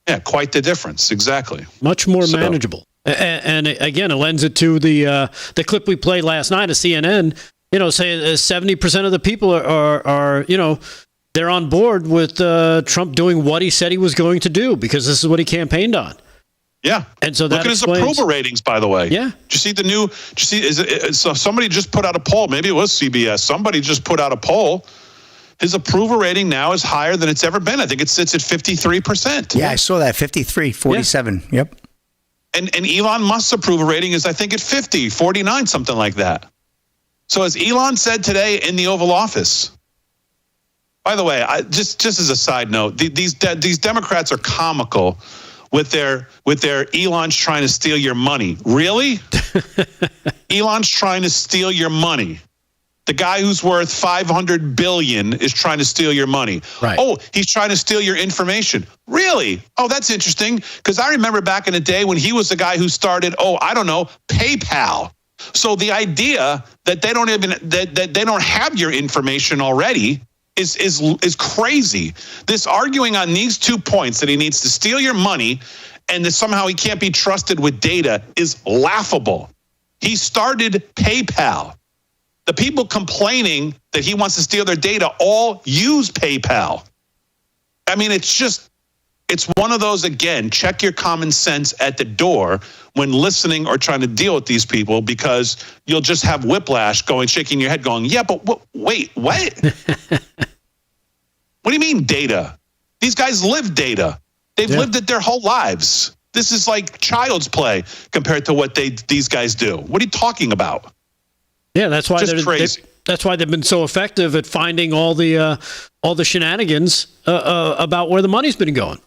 Yeah, quite the difference. Exactly. Much more manageable. And again, it lends it to the clip we played last night of CNN. You know, saying 70% of the people are you know, they're on board with Trump doing what he said he was going to do, because this is what he campaigned on. Yeah. And so look at his approval ratings, by the way. Yeah. Did you see the new? Did you see? So somebody just put out a poll. Maybe it was CBS. Somebody just put out a poll. His approval rating now is higher than it's ever been. I think it sits at 53%. Yeah, I saw that. 53, 47. Yeah. Yep. And Elon Musk's approval rating is, I think, at 50, 49, something like that. So as Elon said today in the Oval Office, by the way, just as a side note, these Democrats are comical with their Elon's trying to steal your money. Really? Elon's trying to steal your money. The guy who's worth $500 billion is trying to steal your money. Right. Oh, he's trying to steal your information. Really? Oh, that's interesting. Because I remember back in the day when he was the guy who started, PayPal. So the idea that they don't even that they don't have your information already is crazy. This arguing on these 2 points, that he needs to steal your money and that somehow he can't be trusted with data, is laughable. He started PayPal. The people complaining that he wants to steal their data all use PayPal. I mean, it's one of those, again, check your common sense at the door when listening or trying to deal with these people, because you'll just have whiplash shaking your head going, yeah, but wait, what? What do you mean data? These guys live data. They've lived it their whole lives. This is like child's play compared to what these guys do. What are you talking about? Yeah, that's why that's why they've been so effective at finding all the shenanigans about where the money's been going.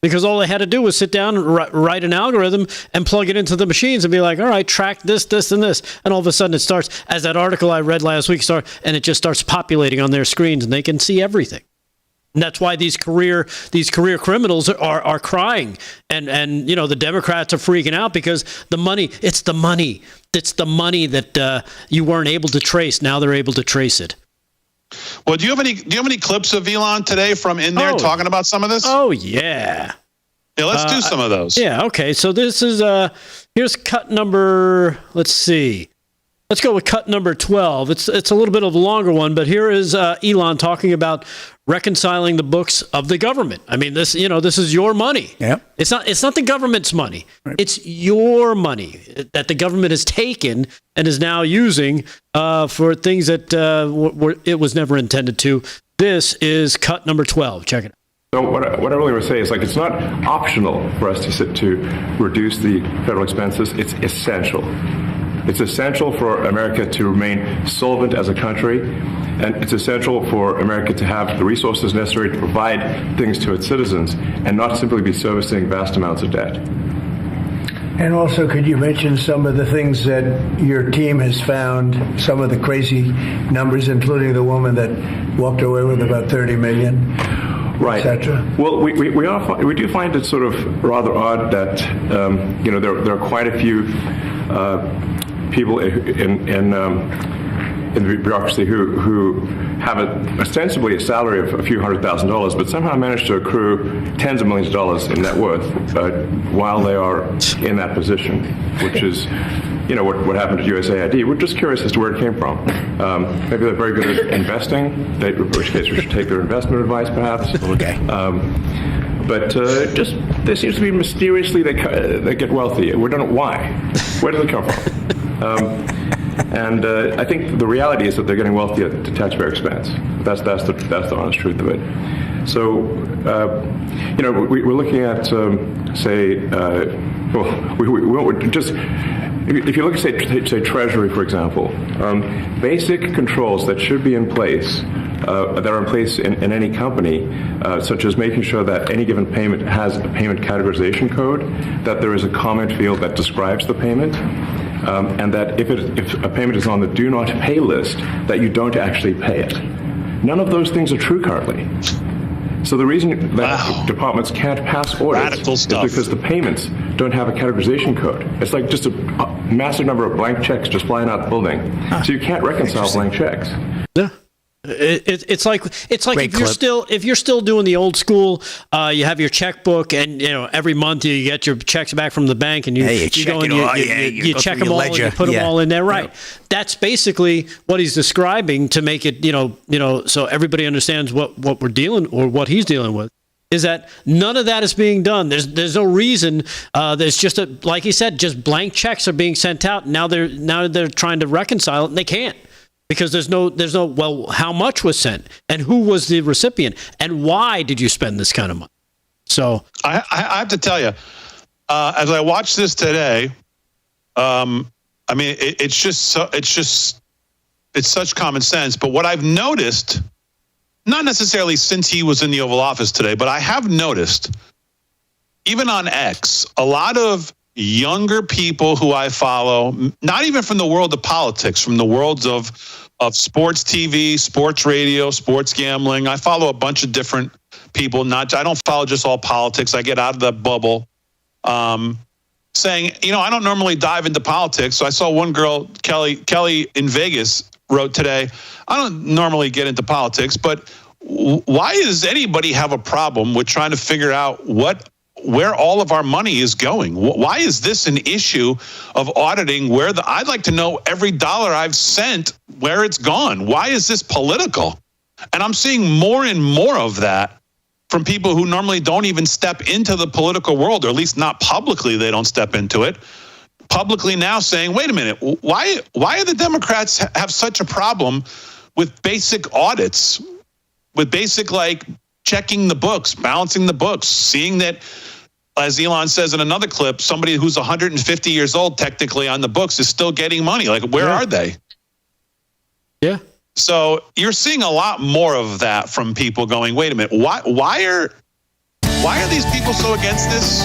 Because all they had to do was sit down and write an algorithm and plug it into the machines and be like, all right, track this, this, and this. And all of a sudden it starts, as that article I read last week and it just starts populating on their screens, and they can see everything. And that's why these career criminals are crying, and you know, the Democrats are freaking out, because it's the money that you weren't able to trace. Now they're able to trace it. Well, do you have any clips of Elon today from in there talking about some of this? Oh yeah. Yeah, let's do some of those. Yeah, okay. So this is here's cut number. Let's see. Let's go with cut number 12. It's a little bit of a longer one, but here is Elon talking about reconciling the books of the government. I mean, this is your money. Yeah. It's not the government's money. Right. It's your money that the government has taken and is now using for things that it was never intended to. This is cut number 12. Check it out. So what I really want to say is, it's not optional for us to reduce the federal expenses. It's essential. It's essential for America to remain solvent as a country, and it's essential for America to have the resources necessary to provide things to its citizens and not simply be servicing vast amounts of debt. And also, could you mention some of the things that your team has found, some of the crazy numbers, including the woman that walked away with about $30 million? Right. Well, we do find it sort of rather odd that there are quite a few people in the bureaucracy who have ostensibly a salary of a few $100,000, but somehow manage to accrue tens of millions of dollars in net worth while they are in that position, which is, what happened to USAID. We're just curious as to where it came from. Maybe they're very good at investing, in which case we should take their investment advice, perhaps. Okay. But just there seems to be mysteriously they get wealthy. We don't know why. Where does it come from? And I think the reality is that they're getting wealthy at the taxpayer expense. That's the honest truth of it. So we're looking at if you look at say Treasury, for example, basic controls that should be in place. That are in place in any company, such as making sure that any given payment has a payment categorization code, that there is a comment field that describes the payment, and that if a payment is on the do not pay list, that you don't actually pay it. None of those things are true currently. So the reason that departments can't pass audits is because the payments don't have a categorization code. It's like just a massive number of blank checks just flying out the building. So you can't reconcile blank checks. Yeah. It's like if you're still doing the old school, you have your checkbook, and every month you get your checks back from the bank, and you go and you check them all and you put them all in there, right? That's basically what he's describing to make it so everybody understands what we're dealing or what he's dealing with. Is that none of that is being done? There's no reason. There's just like he said, just blank checks are being sent out. Now they're trying to reconcile it, and they can't. Because there's no, well, how much was sent and who was the recipient and why did you spend this kind of money? So I have to tell you, as I watched this today, it's such common sense. But what I've noticed, not necessarily since he was in the Oval Office today, but I have noticed, even on X, a lot of younger people who I follow, not even from the world of politics, from the worlds of sports TV, sports radio, sports gambling. I follow a bunch of different people. I don't follow just all politics. I get out of that bubble. Saying, I don't normally dive into politics. So I saw one girl, Kelly in Vegas, wrote today, I don't normally get into politics, but why does anybody have a problem with trying to figure out where all of our money is going? Why is this an issue of auditing I'd like to know every dollar I've sent, where it's gone? Why is this political? And I'm seeing more and more of that from people who normally don't even step into the political world, or at least not publicly, they don't step into it. Publicly now saying, wait a minute, why do the Democrats have such a problem with basic audits, with basic checking the books, balancing the books, seeing that, as Elon says in another clip, somebody who's 150 years old technically on the books is still getting money. Where are they? Yeah. So you're seeing a lot more of that from people going, wait a minute, why are these people so against this?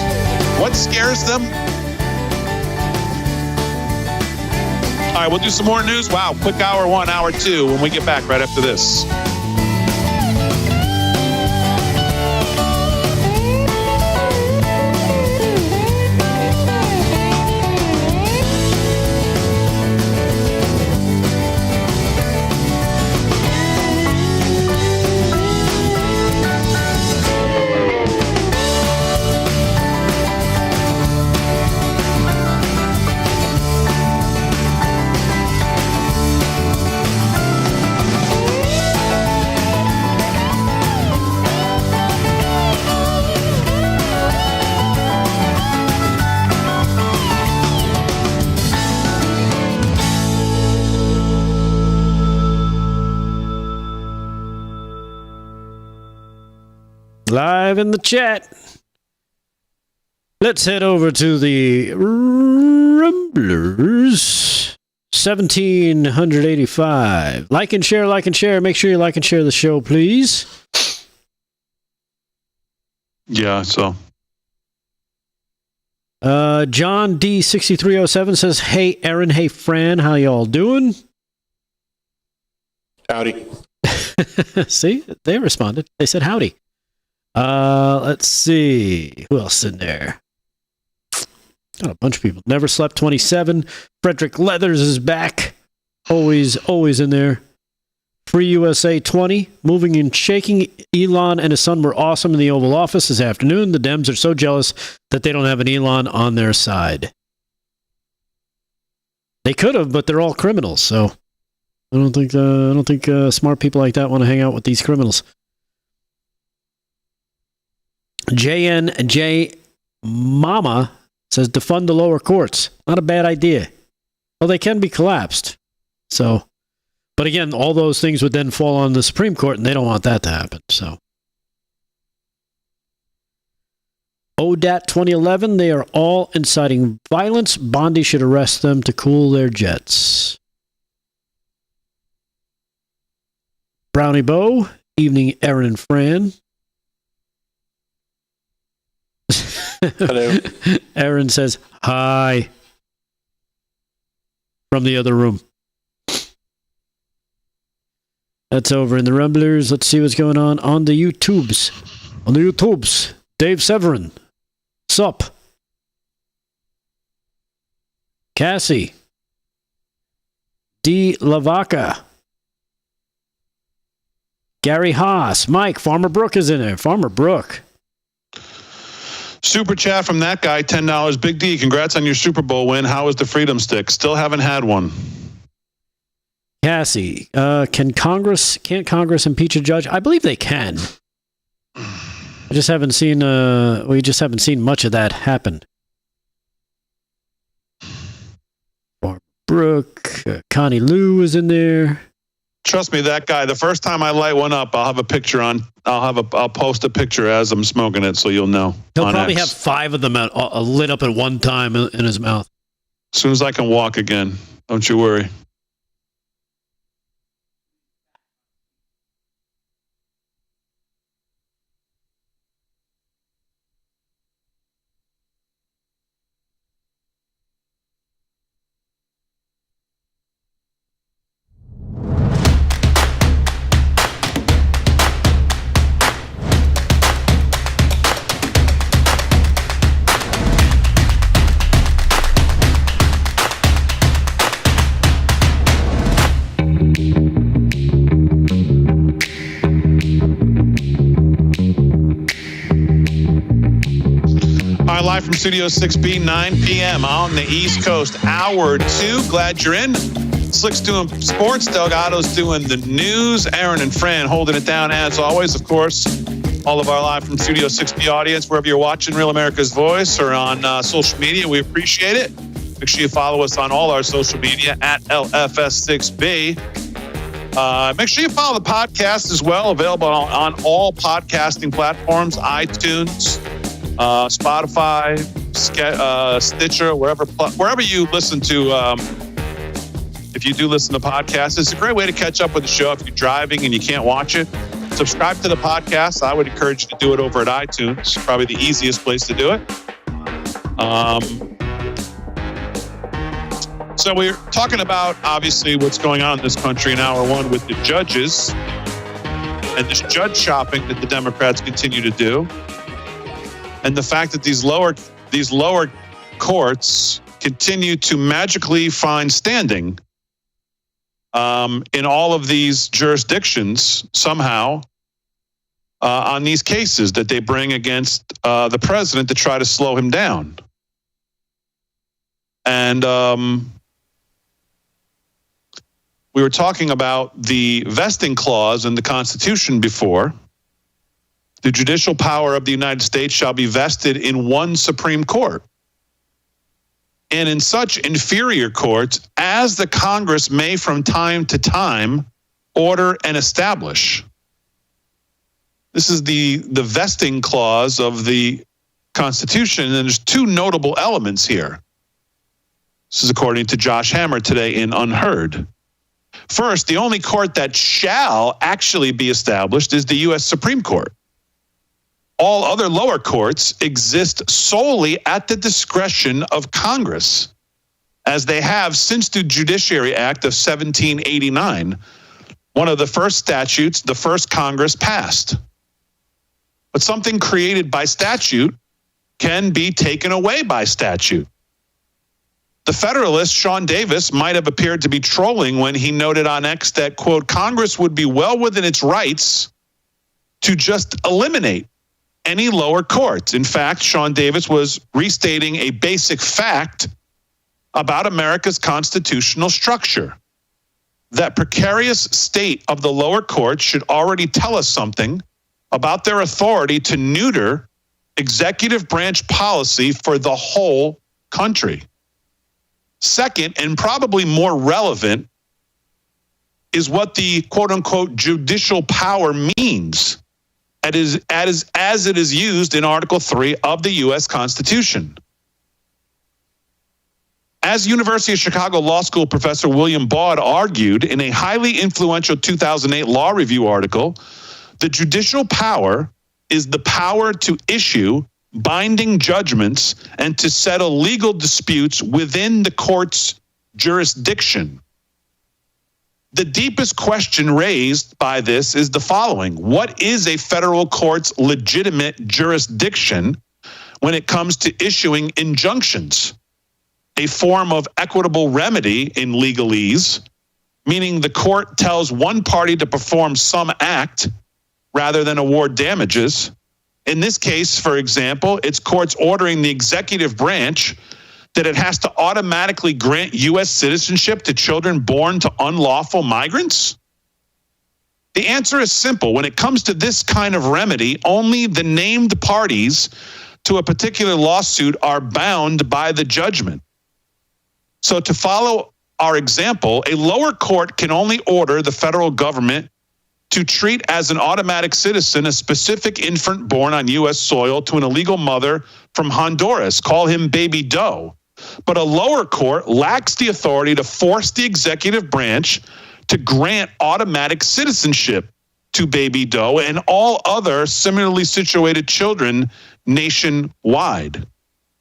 What scares them? All right, we'll do some more news. Wow, quick hour 1, hour 2 when we get back right after this. Live in the chat. Let's head over to the Rumblers. 1785. Like and share, like and share. Make sure you like and share the show, please. Yeah, so. John D6307 says, hey, Aaron, hey, Fran, how y'all doing? Howdy. See, they responded. They said howdy. Let's see. Who else in there? Got a bunch of people. Never Slept 27. Frederick Leathers is back. Always in there. Free USA 20. Moving and shaking. Elon and his son were awesome in the Oval Office this afternoon. The Dems are so jealous that they don't have an Elon on their side. They could have, but they're all criminals, so I don't think smart people like that want to hang out with these criminals. JNJ Mama says defund the lower courts. Not a bad idea. Well, they can be collapsed. So, but again, all those things would then fall on the Supreme Court, and they don't want that to happen. So, ODAT 2011, they are all inciting violence. Bondi should arrest them to cool their jets. Brownie Bow, evening, Aaron and Fran. Hello. Aaron says, hi. From the other room. That's over in the Rumblers. Let's see what's going on the YouTubes. On the YouTubes, Dave Severin. Sup? Cassie. D. Lavaca. Gary Haas. Mike, Farmer Brook is in there. Farmer Brook. Super chat from that guy, $10. Big D, congrats on your Super Bowl win. How was the Freedom Stick? Still haven't had one. Cassie, can't Congress impeach a judge? I believe they can. We just haven't seen much of that happen. Brooke, Connie Lou is in there. Trust me, that guy, the first time I light one up, I'll post a picture as I'm smoking it so you'll know. He'll probably have 5 of them lit up at one time in his mouth. As soon as I can walk again, don't you worry. Live from Studio 6B, 9 p.m. on the East Coast. Hour 2. Glad you're in. Slick's doing sports. Delgado's doing the news. Aaron and Fran holding it down as always. Of course, all of our Live from Studio 6B audience, wherever you're watching Real America's Voice or on social media, we appreciate it. Make sure you follow us on all our social media at LFS6B. Make sure you follow the podcast as well. Available on all podcasting platforms, iTunes, Spotify, Stitcher, wherever you listen to. If you do listen to podcasts, it's a great way to catch up with the show. If you're driving and you can't watch it, subscribe to the podcast. I would encourage you to do it over at iTunes. Probably the easiest place to do it. So we're talking about, obviously, what's going on in this country in hour 1 with the judges and this judge shopping that the Democrats continue to do. And the fact that these lower courts continue to magically find standing in all of these jurisdictions somehow on these cases that they bring against the president to try to slow him down. And we were talking about the vesting clause in the Constitution before. The judicial power of the United States shall be vested in one Supreme Court and in such inferior courts as the Congress may from time to time order and establish. This is the vesting clause of the Constitution, and there's 2 notable elements here. This is according to Josh Hammer today in Unheard. First, the only court that shall actually be established is the U.S. Supreme Court. All other lower courts exist solely at the discretion of Congress, as they have since the Judiciary Act of 1789, one of the first statutes the first Congress passed. But something created by statute can be taken away by statute. The Federalist, Sean Davis, might have appeared to be trolling when he noted on X that, quote, Congress would be well within its rights to just eliminate any lower courts. In fact, Sean Davis was restating a basic fact about America's constitutional structure. That precarious state of the lower courts should already tell us something about their authority to neuter executive branch policy for the whole country. Second, and probably more relevant, is what the quote-unquote judicial power means as it is used in Article 3 of the U.S. Constitution. As University of Chicago Law School professor William Baud argued in a highly influential 2008 Law Review article, the judicial power is the power to issue binding judgments and to settle legal disputes within the court's jurisdiction. The deepest question raised by this is the following. What is a federal court's legitimate jurisdiction when it comes to issuing injunctions? A form of equitable remedy in legalese, meaning the court tells one party to perform some act rather than award damages. In this case, for example, it's courts ordering the executive branch that it has to automatically grant U.S. citizenship to children born to unlawful migrants? The answer is simple. When it comes to this kind of remedy, only the named parties to a particular lawsuit are bound by the judgment. So to follow our example, a lower court can only order the federal government to treat as an automatic citizen a specific infant born on U.S. soil to an illegal mother from Honduras. Call him Baby Doe. But a lower court lacks the authority to force the executive branch to grant automatic citizenship to Baby Doe and all other similarly situated children nationwide.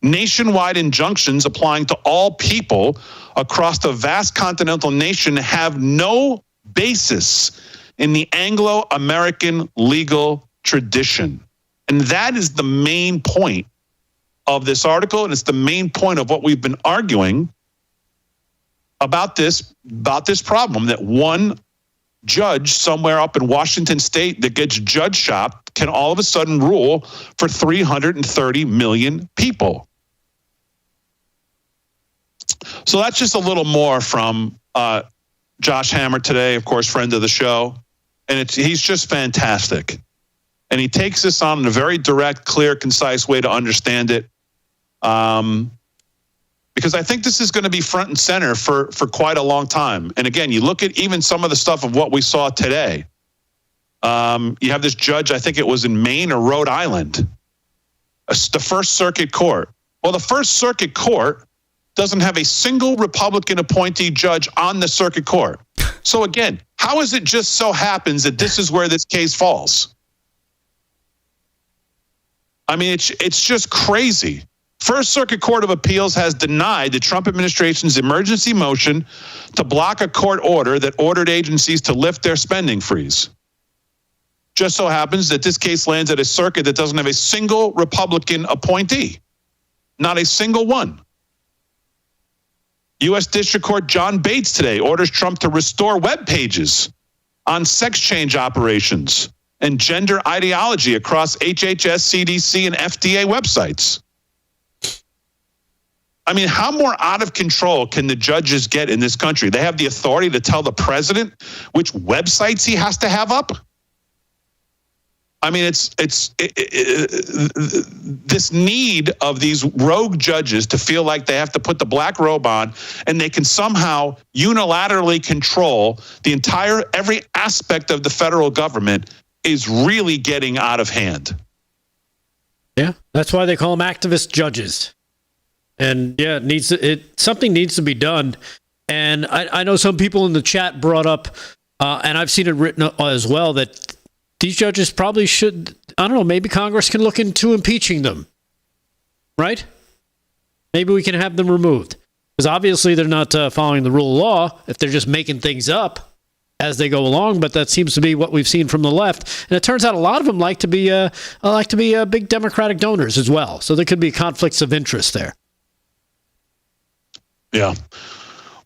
Nationwide injunctions applying to all people across the vast continental nation have no basis in the Anglo-American legal tradition. And that is the main point of this article, and it's the main point of what we've been arguing about this problem, that one judge somewhere up in Washington state that gets judge shopped can all of a sudden rule for 330 million people. So that's just a little more from Josh Hammer today, of course, friend of the show. And he's just fantastic. And he takes this on in a very direct, clear, concise way to understand it. Because I think this is going to be front and center for quite a long time. And again, you look at even some of the stuff of what we saw today. You have this judge, I think it was in Maine or Rhode Island, the First Circuit Court. Well, the First Circuit Court doesn't have a single Republican appointee judge on the circuit court. So again, how is it just so happens that this is where this case falls? I mean, it's just crazy. First Circuit Court of Appeals has denied the Trump administration's emergency motion to block a court order that ordered agencies to lift their spending freeze. Just so happens that this case lands at a circuit that doesn't have a single Republican appointee. Not a single one. U.S. District Court John Bates today orders Trump to restore web pages on sex change operations and gender ideology across HHS, CDC, and FDA websites. I mean, how more out of control can the judges get in this country? They have the authority to tell the president which websites he has to have up. I mean, it's this need of these rogue judges to feel like they have to put the black robe on and they can somehow unilaterally control every aspect of the federal government is really getting out of hand. Yeah, that's why they call them activist judges. And yeah, something needs to be done. And I know some people in the chat brought up, and I've seen it written as well, that these judges probably should, I don't know, maybe Congress can look into impeaching them, right? Maybe we can have them removed. Because obviously they're not following the rule of law if they're just making things up as they go along, but that seems to be what we've seen from the left. And it turns out a lot of them like to be big Democratic donors as well. So there could be conflicts of interest there. Yeah.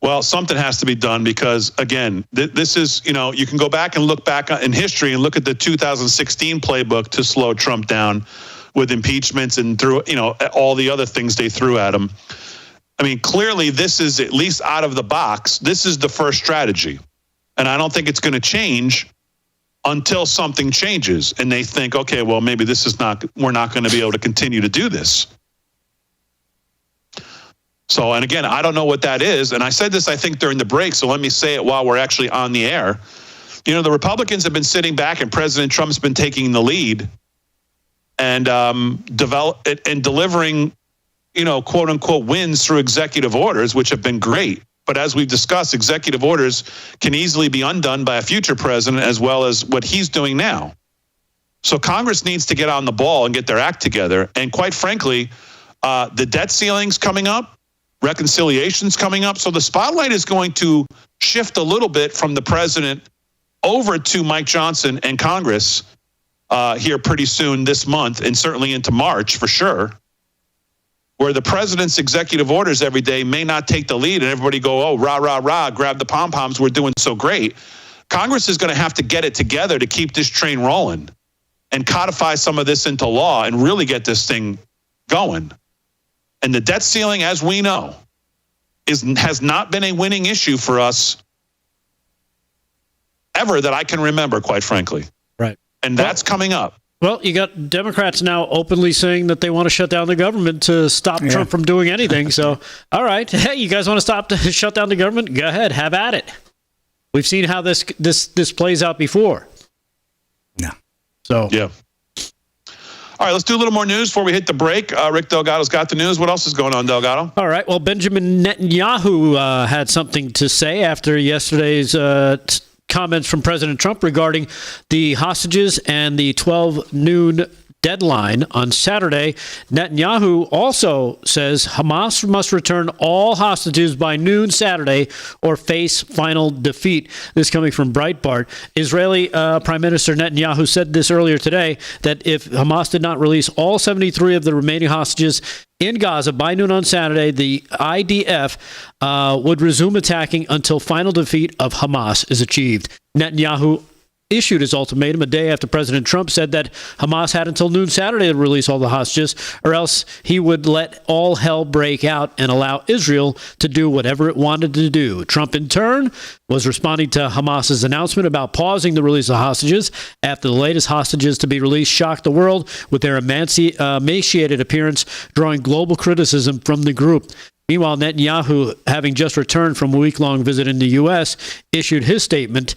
Well, something has to be done because, again, this is, you can go back and look back in history and look at the 2016 playbook to slow Trump down with impeachments and through, all the other things they threw at him. I mean, clearly this is, at least out of the box, this is the first strategy. And I don't think it's going to change until something changes and they think, okay, well, maybe we're not going to be able to continue to do this. So, and again, I don't know what that is. And I said this, I think, during the break, so let me say it while we're actually on the air. The Republicans have been sitting back and President Trump's been taking the lead and delivering, quote unquote, wins through executive orders, which have been great. But as we've discussed, executive orders can easily be undone by a future president as well as what he's doing now. So Congress needs to get on the ball and get their act together. And quite frankly, the debt ceiling's coming up. Reconciliation's coming up. So the spotlight is going to shift a little bit from the president over to Mike Johnson and Congress here pretty soon this month and certainly into March for sure, where the president's executive orders every day may not take the lead and everybody go, oh, rah, rah, rah, grab the pom-poms, we're doing so great. Congress is going to have to get it together to keep this train rolling and codify some of this into law and really get this thing going. And the debt ceiling, as we know, has not been a winning issue for us ever that I can remember, quite frankly. Right. And that's coming up. Well, you got Democrats now openly saying that they want to shut down the government to stop Trump from doing anything. So, all right. Hey, you guys want to shut down the government? Go ahead. Have at it. We've seen how this plays out before. No. So. Yeah. All right, let's do a little more news before we hit the break. Rick Delgado's got the news. What else is going on, Delgado? All right. Well, Benjamin Netanyahu had something to say after yesterday's comments from President Trump regarding the hostages and the 12 noon deadline on Saturday. Netanyahu also says Hamas must return all hostages by noon Saturday or face final defeat. This coming from Breitbart. Israeli Prime Minister Netanyahu said this earlier today, that if Hamas did not release all 73 of the remaining hostages in Gaza by noon on Saturday, the IDF would resume attacking until final defeat of Hamas is achieved. Netanyahu issued his ultimatum a day after President Trump said that Hamas had until noon Saturday to release all the hostages, or else he would let all hell break out and allow Israel to do whatever it wanted to do. Trump, in turn, was responding to Hamas's announcement about pausing the release of hostages after the latest hostages to be released shocked the world with their emaciated appearance, drawing global criticism from the group. Meanwhile, Netanyahu, having just returned from a week-long visit in the U.S., issued his statement,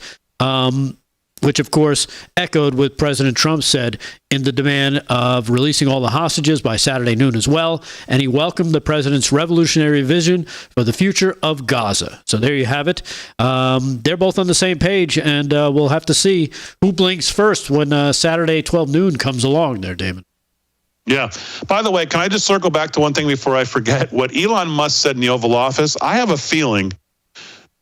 which, of course, echoed what President Trump said in the demand of releasing all the hostages by Saturday noon as well. And he welcomed the president's revolutionary vision for the future of Gaza. So there you have it. They're both on the same page, and we'll have to see who blinks first when Saturday 12 noon comes along there, Damon. Yeah. By the way, can I just circle back to one thing before I forget? What Elon Musk said in the Oval Office, I have a feeling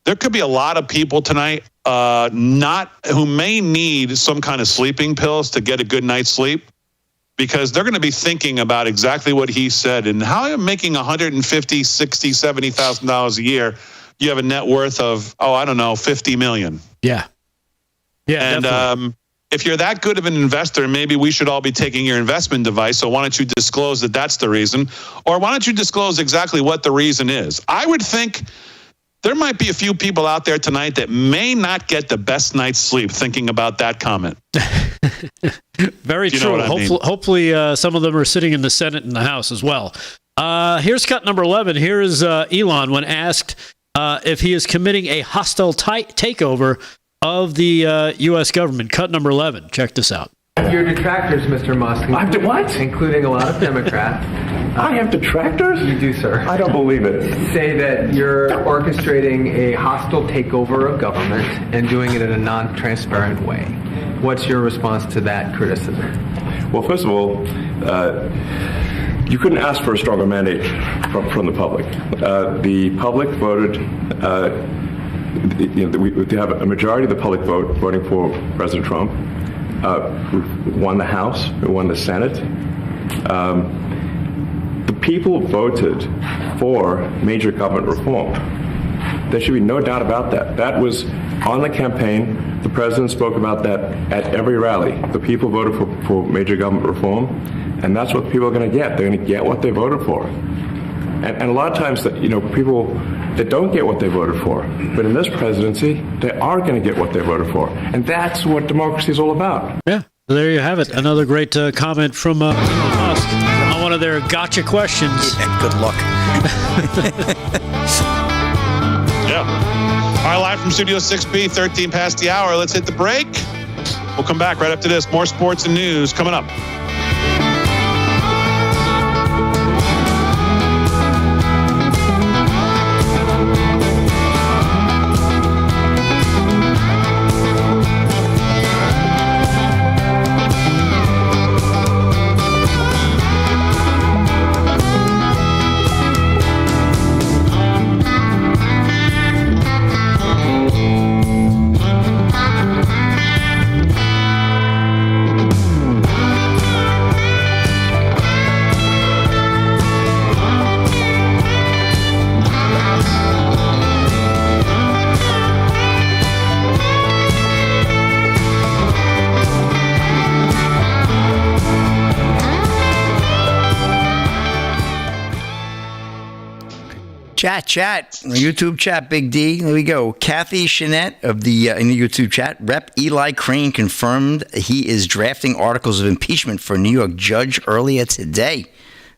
there could be a lot of people tonight who may need some kind of sleeping pills to get a good night's sleep, because they're going to be thinking about exactly what he said and how I'm making $150,000, $60,000, $70,000 a year. You have a net worth of, $50 million. Yeah. Yeah. And if you're that good of an investor, maybe we should all be taking your investment advice. So why don't you disclose that that's the reason? Or why don't you disclose exactly what the reason is? I would think there might be a few people out there tonight that may not get the best night's sleep thinking about that comment. Very true. Hopefully some of them are sitting in the Senate and the House as well. Here's cut number 11. Here is Elon when asked if he is committing a hostile takeover of the U.S. government. Cut number 11. Check this out. Your detractors, Mr. Musk, What? including a lot of Democrats. I have detractors? You do, sir. I don't believe it. Say that you're orchestrating a hostile takeover of government and doing it in a non-transparent way. What's your response to that criticism? Well, first of all, you couldn't ask for a stronger mandate from the public. The public voted. We have a majority of the public voting for President Trump. We won the House. We won the Senate. The people voted for major government reform. There should be no doubt about that. That was on the campaign. The president spoke about that at every rally. The people voted for major government reform, and that's what people are going to get. They're going to get what they voted for. And a lot of times, people that don't get what they voted for, but in this presidency, they are going to get what they voted for. And that's what democracy is all about. Yeah, there you have it. Another great comment from Elon Musk on one of their gotcha questions. Yeah, good luck. Yeah. All right, live from Studio 6B, 13 past the hour. Let's hit the break. We'll come back right after this. More sports and news coming up. Chat, YouTube chat, Big D. There we go. Kathy Shinnett of the in the YouTube chat. Rep. Eli Crane confirmed he is drafting articles of impeachment for a New York judge earlier today.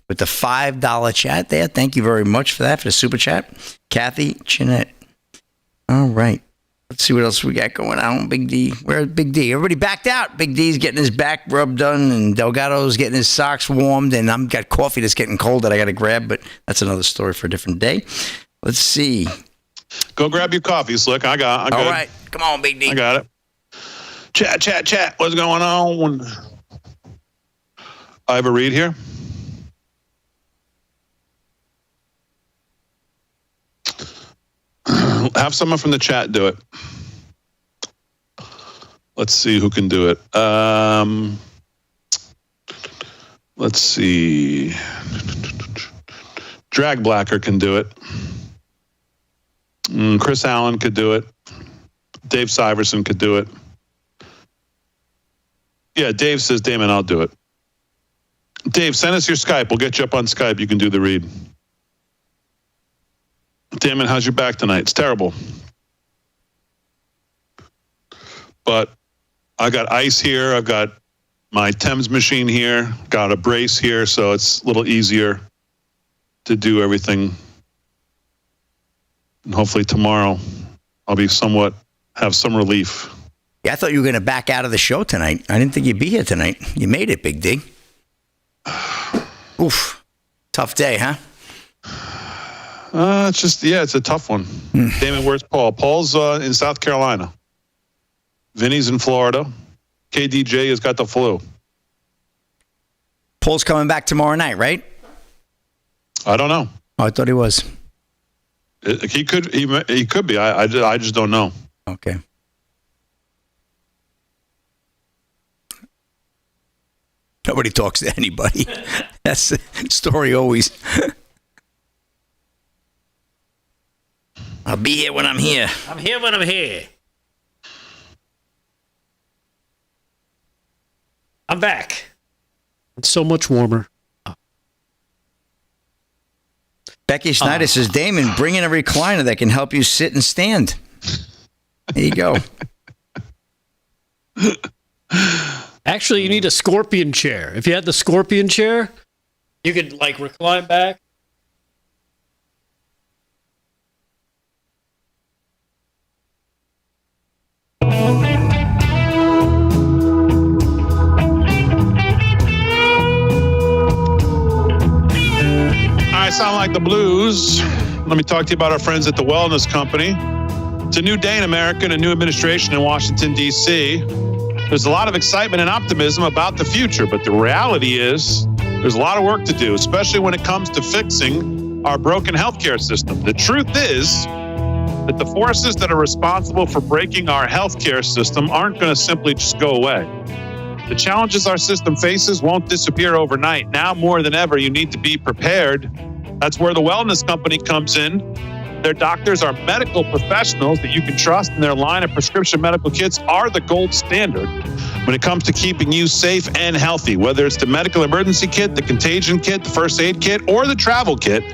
With the $5 chat there. Thank you very much for that, for the super chat. Kathy Shinnett. All right. Let's see what else we got going on. Big D. Where's Big D? Everybody backed out. Big D's getting his back rub done, and Delgado's getting his socks warmed, and I've got coffee that's getting cold that I got to grab, but that's another story for a different day. Let's see. Go grab your coffee, Slick. I got. All right. Come on, Big D. I got it. Chat. What's going on? I have a read here. Have someone from the chat do it. Let's see who can do it. Let's see. Drag Blacker can do it. Chris Allen could do it. Dave Syverson could do it. Yeah, Dave says, Damon, I'll do it. Dave, send us your Skype. We'll get you up on Skype. You can do the read. Damon, how's your back tonight? It's terrible. But I got ice here. I've got my Thames machine here. Got a brace here, so it's a little easier to do everything. And hopefully tomorrow I'll be have some relief. Yeah, I thought you were going to back out of the show tonight. I didn't think you'd be here tonight. You made it, Big D. Oof. Tough day, huh? It's a tough one. Damon, where's Paul? Paul's in South Carolina. Vinny's in Florida. KDJ has got the flu. Paul's coming back tomorrow night, right? I don't know. Oh, I thought he was. He could be. I just don't know. Okay. Nobody talks to anybody. That's the story always. I'll be here when I'm here. I'm here when I'm here. I'm back. It's so much warmer. Becky Snyder says, Damon, bring in a recliner that can help you sit and stand. There you go. Actually, you need a scorpion chair. If you had the scorpion chair, you could recline back. I sound like the blues. Let me talk to you about our friends at the Wellness Company. It's a new day in America and a new administration in Washington, D.C. There's a lot of excitement and optimism about the future, but the reality is there's a lot of work to do, especially when it comes to fixing our broken healthcare system. The truth is that the forces that are responsible for breaking our healthcare system aren't going to simply just go away. The challenges our system faces won't disappear overnight. Now more than ever, you need to be prepared That's where the wellness company comes in. Their doctors are medical professionals that you can trust, and their line of prescription medical kits are the gold standard when it comes to keeping you safe and healthy. Whether it's the medical emergency kit, the contagion kit, the first aid kit, or the travel kit,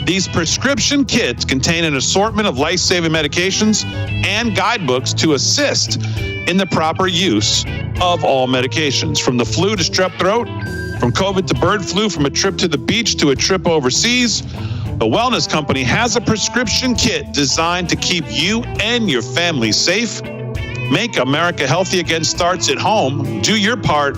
these prescription kits contain an assortment of life-saving medications and guidebooks to assist in the proper use of all medications. From the flu to strep throat, from COVID to bird flu, from a trip to the beach to a trip overseas, the wellness company has a prescription kit designed to keep you and your family safe. Make America healthy again starts at home. Do your part.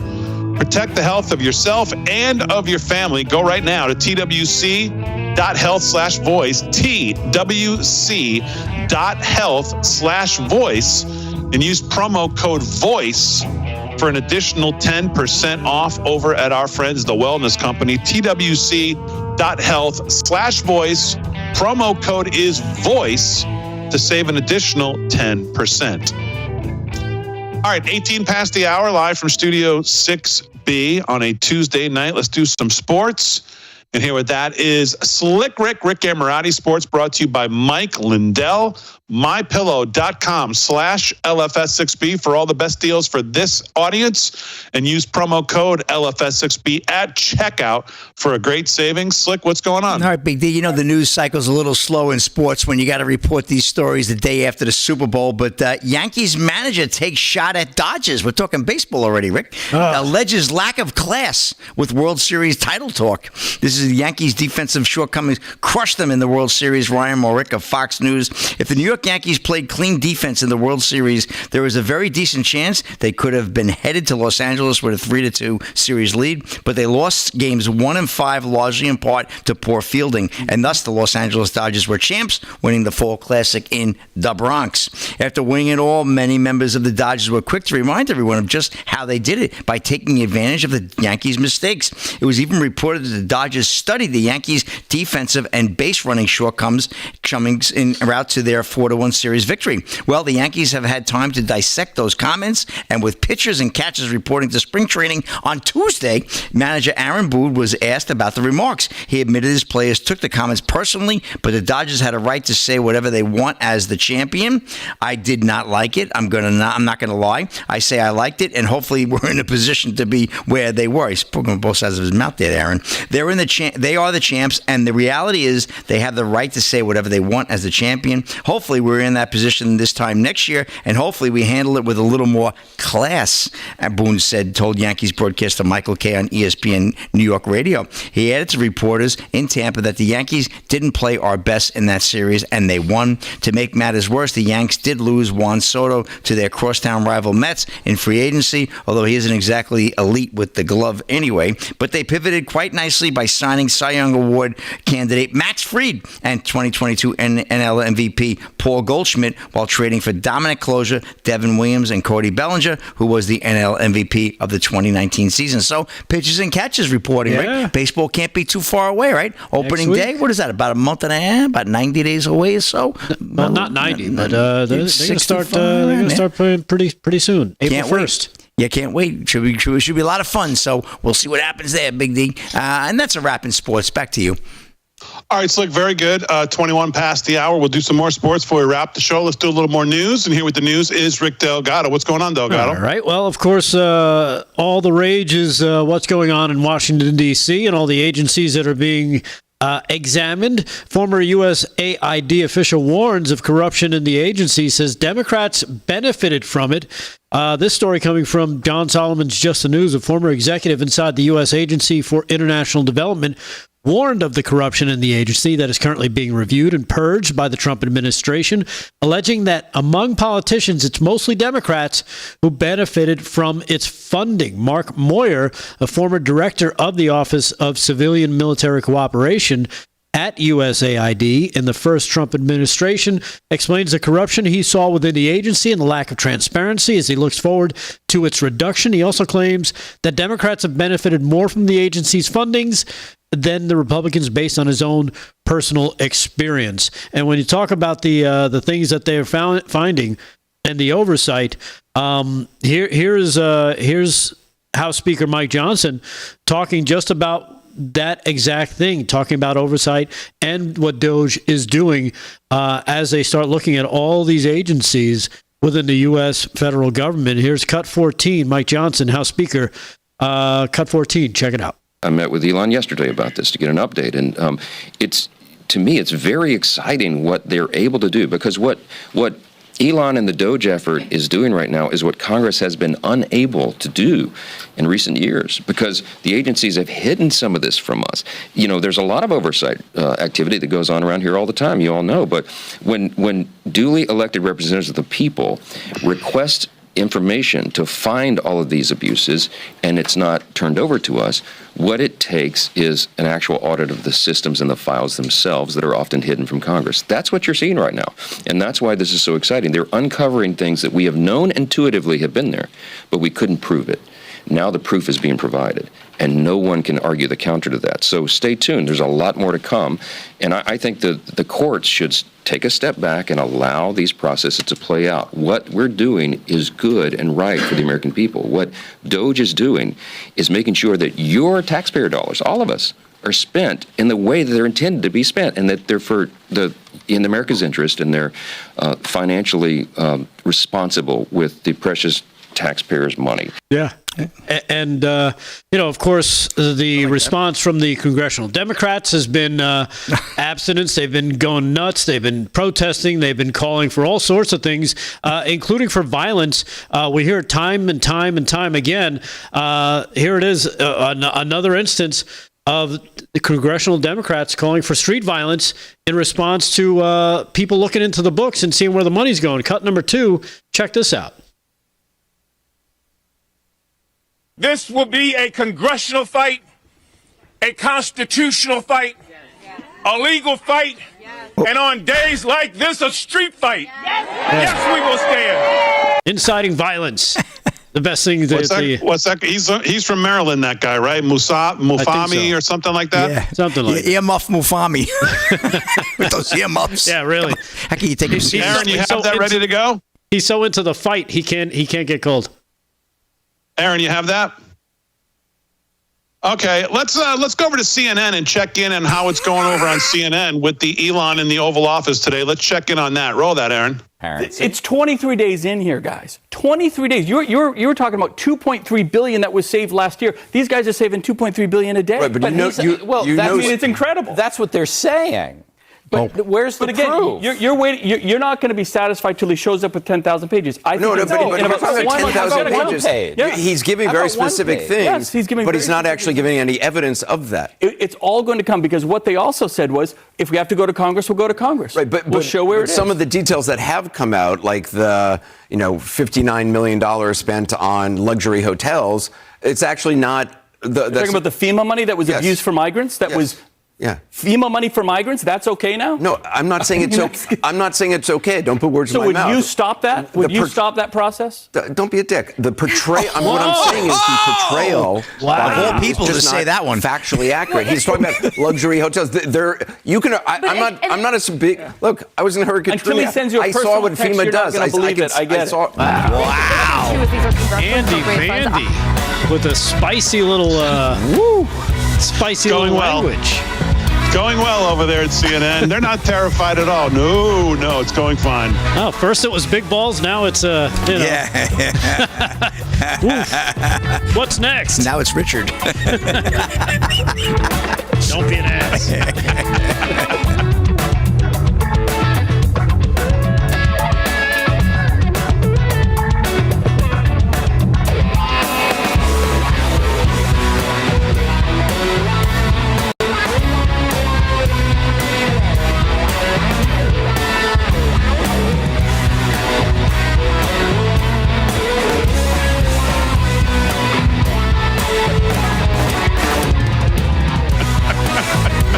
Protect the health of yourself and of your family. Go right now to twc.health/voice, twc.health/voice, and use promo code VOICE for an additional 10% off over at our friends, the wellness company, twc.health/voice. Promo code is VOICE to save an additional 10%. All right, 18 past the hour, live from Studio 6B on a Tuesday night. Let's do some sports. And here with that is Slick Rick Amorati Sports, brought to you by Mike Lindell, mypillow.com/LFS6B for all the best deals for this audience, and use promo code LFS6B at checkout for a great savings. Slick, what's going on? All right, Big D, you know the news cycle's a little slow in sports when you got to report these stories the day after the Super Bowl, but Yankees manager takes shot at Dodgers. We're talking baseball already, Rick. Alleges lack of class with World Series title talk. This is the Yankees' defensive shortcomings crushed them in the World Series. Ryan Morick of Fox News. If the New York Yankees played clean defense in the World Series, there was a very decent chance they could have been headed to Los Angeles with a 3-2 series lead, but they lost games 1 and 5 largely in part to poor fielding, and thus the Los Angeles Dodgers were champs, winning the Fall Classic in the Bronx. After winning it all, many members of the Dodgers were quick to remind everyone of just how they did it, by taking advantage of the Yankees' mistakes. It was even reported that the Dodgers studied the Yankees' defensive and base running shortcomings en route to their 4-1 series victory. Well, the Yankees have had time to dissect those comments, and with pitchers and catchers reporting to spring training on Tuesday, manager Aaron Boone was asked about the remarks. He admitted his players took the comments personally, but the Dodgers had a right to say whatever they want as the champion. I did not like it. I'm not going to lie. I say I liked it, and hopefully we're in a position to be where they were. He's spoken on both sides of his mouth there, Aaron. They are the champs, and the reality is they have the right to say whatever they want as the champion. Hopefully we're in that position this time next year, and hopefully we handle it with a little more class, Boone told Yankees broadcaster Michael Kay on ESPN New York radio. He added to reporters in Tampa that the Yankees didn't play our best in that series, and they won. To make matters worse, the Yanks did lose Juan Soto to their crosstown rival Mets in free agency, although he isn't exactly elite with the glove anyway. But they pivoted quite nicely by signing Cy Young Award candidate Max Fried and 2022 NL MVP Paul Goldschmidt, while trading for Dominic Closure, Devin Williams, and Cody Bellinger, who was the NL MVP of the 2019 season. So pitchers and catchers reporting, right? Baseball can't be too far away, right? Opening day, what is that, about a month and a half, about 90 days away or so? Well, not 90, but they're going to start playing pretty soon, April 1st. Yeah, can't wait. Should be a lot of fun. So we'll see what happens there, Big D. And that's a wrap in sports. Back to you. All right, Slick, very good. 21 past the hour. We'll do some more sports before we wrap the show. Let's do a little more news. And here with the news is Rick Delgado. What's going on, Delgado? All right. Well, of course, all the rage is what's going on in Washington, D.C. and all the agencies that are being examined. Former USAID official warns of corruption in the agency, says Democrats benefited from it. This story coming from John Solomon's Just the News. A former executive inside the U.S. Agency for International Development warned of the corruption in the agency that is currently being reviewed and purged by the Trump administration, alleging that among politicians, it's mostly Democrats who benefited from its funding. Mark Moyer, a former director of the Office of Civilian Military Cooperation at USAID in the first Trump administration, explains the corruption he saw within the agency and the lack of transparency as he looks forward to its reduction. He also claims that Democrats have benefited more from the agency's fundings than the Republicans based on his own personal experience. And when you talk about the things that they are finding and the oversight, here's House Speaker Mike Johnson talking just about that exact thing, talking about oversight and what DOGE is doing as they start looking at all these agencies within the U.S. federal government. Here's Cut 14, Mike Johnson, House Speaker. Cut 14, check it out. I met with Elon yesterday about this to get an update, and to me, it's very exciting what they're able to do, because what Elon and the DOGE effort is doing right now is what Congress has been unable to do in recent years, because the agencies have hidden some of this from us. There's a lot of oversight activity that goes on around here all the time, you all know, but when duly elected representatives of the people request information to find all of these abuses and it's not turned over to us, what it takes is an actual audit of the systems and the files themselves that are often hidden from Congress. That's what you're seeing right now. And that's why this is so exciting. They're uncovering things that we have known intuitively have been there, but we couldn't prove it. Now the proof is being provided, and no one can argue the counter to that. So stay tuned. There's a lot more to come. And I think the courts should take a step back and allow these processes to play out. What we're doing is good and right for the American people. What DOGE is doing is making sure that your taxpayer dollars, all of us, are spent in the way that they're intended to be spent, and that they're in America's interest, and they're financially responsible with the precious taxpayers' money. Yeah. And, of course, the response from the Congressional Democrats has been abstinence. They've been going nuts. They've been protesting. They've been calling for all sorts of things, including for violence. We hear it time and time and time again. Here it is, another instance of the Congressional Democrats calling for street violence in response to people looking into the books and seeing where the money's going. Cut number 2, check this out. This will be a congressional fight, a constitutional fight, a legal fight, and on days like this, a street fight. Yes, we will stand. Inciting violence. The best thing that what's that? He's from Maryland, that guy, right? Mufami or something like that? Yeah. Something like that. Earmuff Mufami. With those earmuffs. Yeah, really. How can you take your seat? Aaron, you have that ready to go? He's so into the fight, he can't get cold. Aaron, you have that? Okay, let's go over to CNN and check in on how it's going over on CNN with the Elon in the Oval Office today. Let's check in on that. Roll that, Aaron. It's 23 days in here, guys. 23 days. You were talking about 2.3 billion that was saved last year. These guys are saving 2.3 billion a day. Right, but it's incredible. That's what they're saying. But where's the proof? You're waiting. You're not going to be satisfied till he shows up with 10,000 pages. But 10,000 pages. Yeah. He's giving very specific things, yes, but he's not actually giving any evidence of that. It's all going to come, because what they also said was, if we have to go to Congress, we'll go to Congress. Right, but we'll show where it is. Some of the details that have come out, like the $59 million spent on luxury hotels, it's actually not. You're talking about the FEMA money that was abused for migrants. That was. Yeah. FEMA money for migrants, that's okay now? No, I'm not saying it's okay. I'm not saying it's okay. Don't put words in my mouth. So would you stop that? Would you stop that process? Don't be a dick. The portrayal. What I'm saying is the portrayal. Wow. Of all people to say that one. Factually accurate. He's talking about luxury hotels. I'm not a big. Look, I was in Hurricane Until Katrina. he sends you a I saw what text, FEMA you're does. not believe it. I get it. Wow. Andy with a spicy little language. Going well over there at CNN. They're not terrified at all. No, it's going fine. Oh, first it was big balls. Now it's Yeah. What's next? Now it's Richard. Don't be an ass.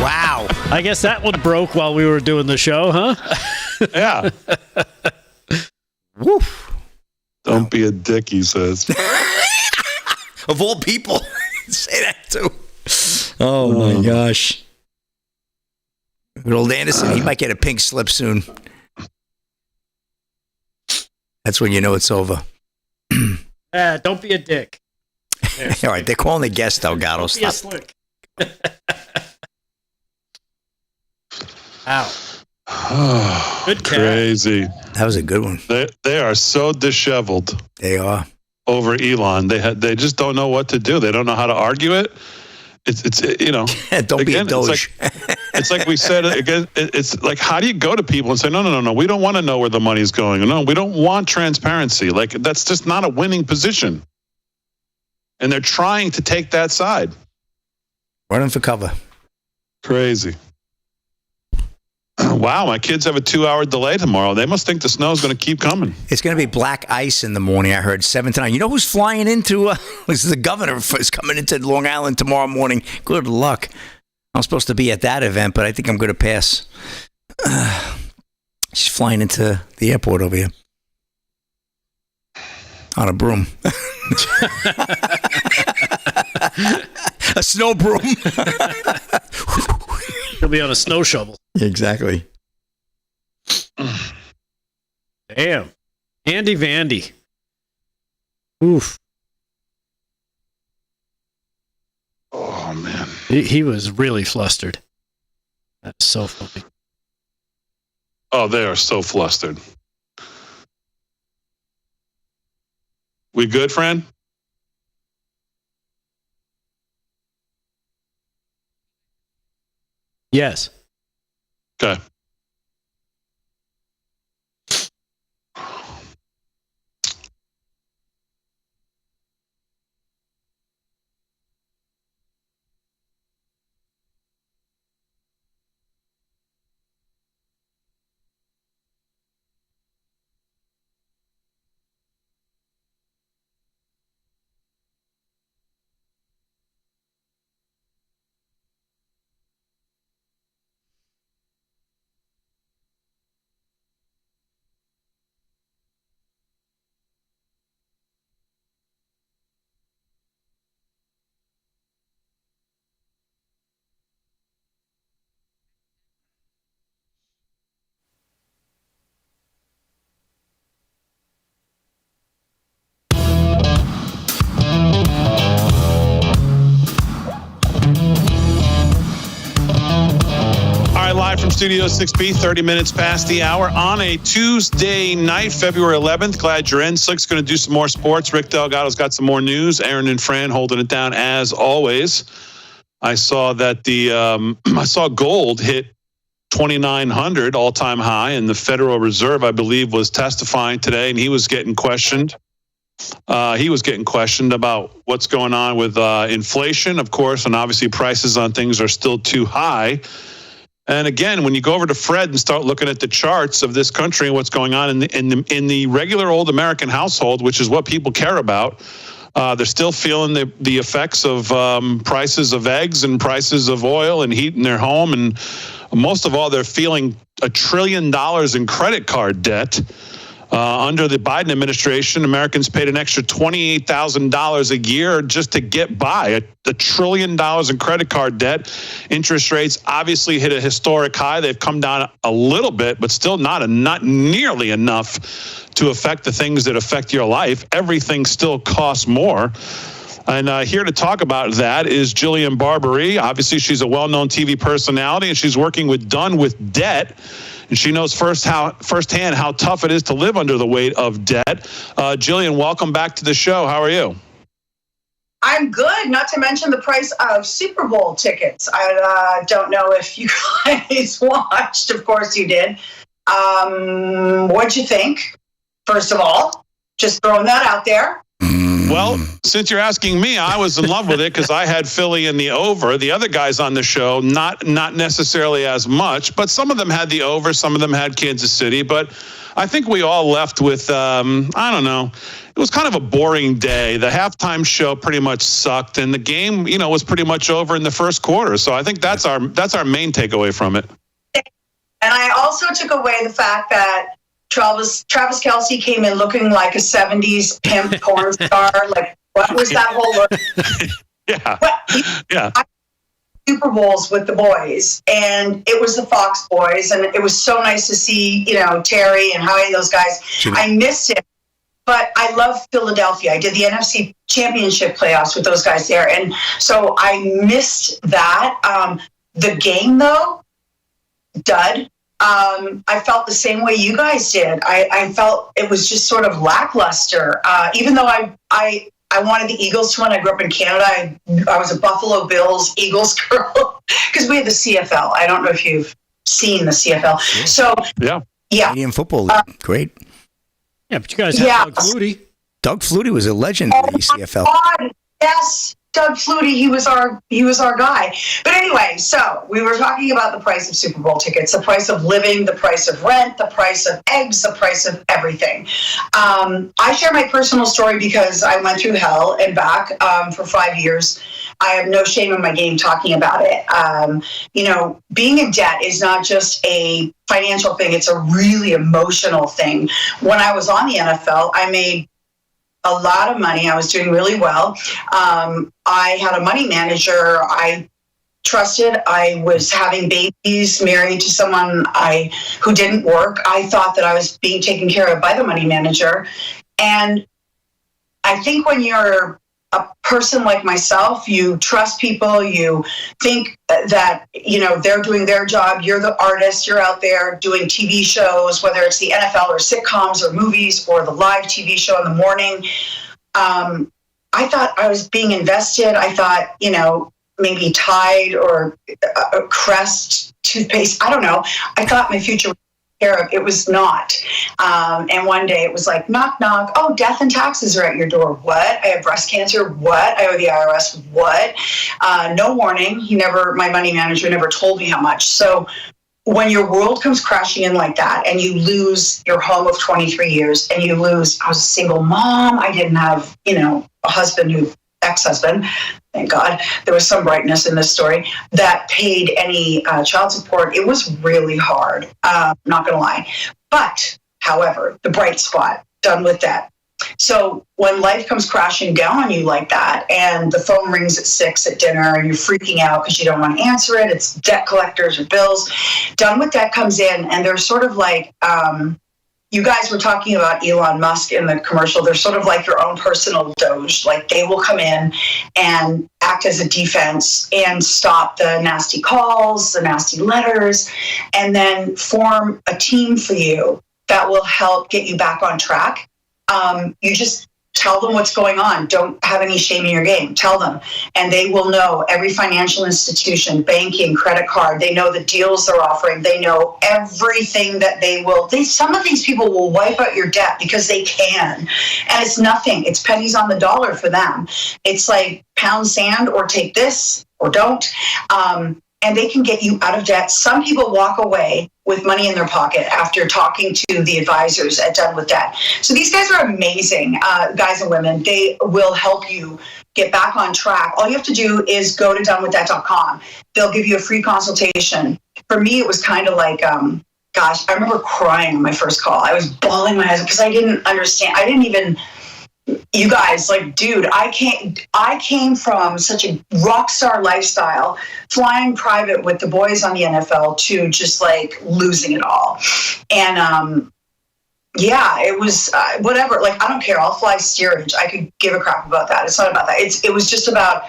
Wow. I guess that one broke while we were doing the show, huh? Yeah. Woof. Don't be a dick, he says. Of all people, say that too. Oh my gosh. Good old Anderson, he might get a pink slip soon. That's when you know it's over. Don't be a dick. All right, they're calling the guest, Delgado. Don't be a slick. Ow. Good cat. Crazy. That was a good one. They are so disheveled. They are. Over Elon. They just don't know what to do. They don't know how to argue it. It's you know. Don't be a Doge. It's like we said again. It's like, how do you go to people and say, no, we don't want to know where the money's going. No, we don't want transparency. Like, that's just not a winning position. And they're trying to take that side. Running for cover. Crazy. Wow, my kids have a 2-hour delay tomorrow. They must think the snow's going to keep coming. It's going to be black ice in the morning, I heard, 7 to 9. You know who's flying into, this is the governor is coming into Long Island tomorrow morning. Good luck. I'm supposed to be at that event, but I think I'm going to pass. She's flying into the airport over here. On a broom. A snow broom. He'll be on a snow shovel. Exactly. Damn. Andy Vandy. Oof. Oh, man. He was really flustered. That's so funny. Oh, they are so flustered. We good, friend? Yes. Okay. Live from Studio 6B, 30 minutes past the hour on a Tuesday night, February 11th. Glad you're in. Slick's going to do some more sports. Rick Delgado's got some more news. Aaron and Fran holding it down as always. I saw that I saw gold hit 2,900 all-time high, and the Federal Reserve, I believe, was testifying today, and he was getting questioned. He was getting questioned about what's going on with inflation, of course, and obviously prices on things are still too high. And again, when you go over to Fred and start looking at the charts of this country and what's going on in the regular old American household, which is what people care about, they're still feeling the effects of prices of eggs and prices of oil and heat in their home. And most of all, they're feeling $1 trillion in credit card debt. Under the Biden administration, Americans paid an extra $28,000 a year just to get by. $1 trillion in credit card debt. Interest rates obviously hit a historic high. They've come down a little bit, but still not nearly enough to affect the things that affect your life. Everything still costs more. And here to talk about that is Jillian Barberie. Obviously, she's a well-known TV personality, and she's working with Done with Debt. And she knows firsthand how tough it is to live under the weight of debt. Jillian, welcome back to the show. How are you? I'm good, not to mention the price of Super Bowl tickets. I don't know if you guys watched. Of course you did. What'd you think? First of all, just throwing that out there. Well, since you're asking me, I was in love with it because I had Philly in the over. The other guys on the show, not necessarily as much, but some of them had the over, some of them had Kansas City. But I think we all left with, I don't know, it was kind of a boring day. The halftime show pretty much sucked, and the game, was pretty much over in the first quarter. So I think that's our main takeaway from it. And I also took away the fact that Travis Kelce came in looking like a 70s pimp porn star. Like, what was that whole look? Yeah. Super Bowls with the boys, and it was the Fox boys, and it was so nice to see, Terry and Howie, those guys. I missed it. but I love Philadelphia. I did the NFC Championship playoffs with those guys there, and so I missed that. The game, though, dud. I felt the same way you guys did. I felt it was just sort of lackluster. Even though I wanted the Eagles to win. I grew up in Canada. I was a Buffalo Bills Eagles girl because we had the CFL. I don't know if you've seen the CFL. Yeah. So yeah. Canadian football league, great. Yeah, but you guys have Doug Flutie. Doug Flutie was a legend in the CFL. God, yes, Doug Flutie. He was our guy. But anyway, so we were talking about the price of Super Bowl tickets, the price of living, the price of rent, the price of eggs, the price of everything. I share my personal story because I went through hell and back for 5 years. I have no shame in my game talking about it. Being in debt is not just a financial thing. It's a really emotional thing. When I was on the NFL, I made a lot of money. I was doing really well. I had a money manager I trusted. I was having babies, married to someone who didn't work. I thought that I was being taken care of by the money manager. And I think when you're a person like myself, you trust people, you think that, they're doing their job. You're the artist, you're out there doing TV shows, whether it's the NFL or sitcoms or movies or the live TV show in the morning. I thought I was being invested. I thought, maybe Tide or Crest toothpaste. I don't know. I thought my future was taken care of. It was not. And one day it was like, knock, knock. Oh, death and taxes are at your door. What? I have breast cancer. What? I owe the IRS. What? No warning. My money manager never told me how much. So when your world comes crashing in like that and you lose your home of 23 years and I was a single mom. I didn't have, a husband ex-husband, thank God, there was some brightness in this story, that paid any child support. It was really hard, not going to lie. But, however, the bright spot, done with that. So when life comes crashing down on you like that and the phone rings at 6 at dinner and you're freaking out because you don't want to answer it, it's debt collectors or bills, done with that comes in and they're sort of like, you guys were talking about Elon Musk in the commercial. They're sort of like your own personal DOGE. Like they will come in and act as a defense and stop the nasty calls, the nasty letters, and then form a team for you that will help get you back on track. You just tell them what's going on. Don't have any shame in your game. Tell them. And they will know every financial institution, banking, credit card. They know the deals they're offering. They know everything that some of these people will wipe out your debt because they can. And it's nothing. It's pennies on the dollar for them. It's like pound sand or take this or don't. And they can get you out of debt. Some people walk away with money in their pocket after talking to the advisors at Done With Debt. So these guys are amazing, guys and women. They will help you get back on track. All you have to do is go to donewiththat.com. They'll give you a free consultation. For me, it was kind of like, I remember crying on my first call. I was bawling my eyes because I didn't understand. I didn't even... You guys, like, dude, I came from such a rock star lifestyle, flying private with the boys on the NFL, to just like losing it all. And it was whatever. Like, I don't care. I'll fly steerage. I could give a crap about that. It's not about that. It was just about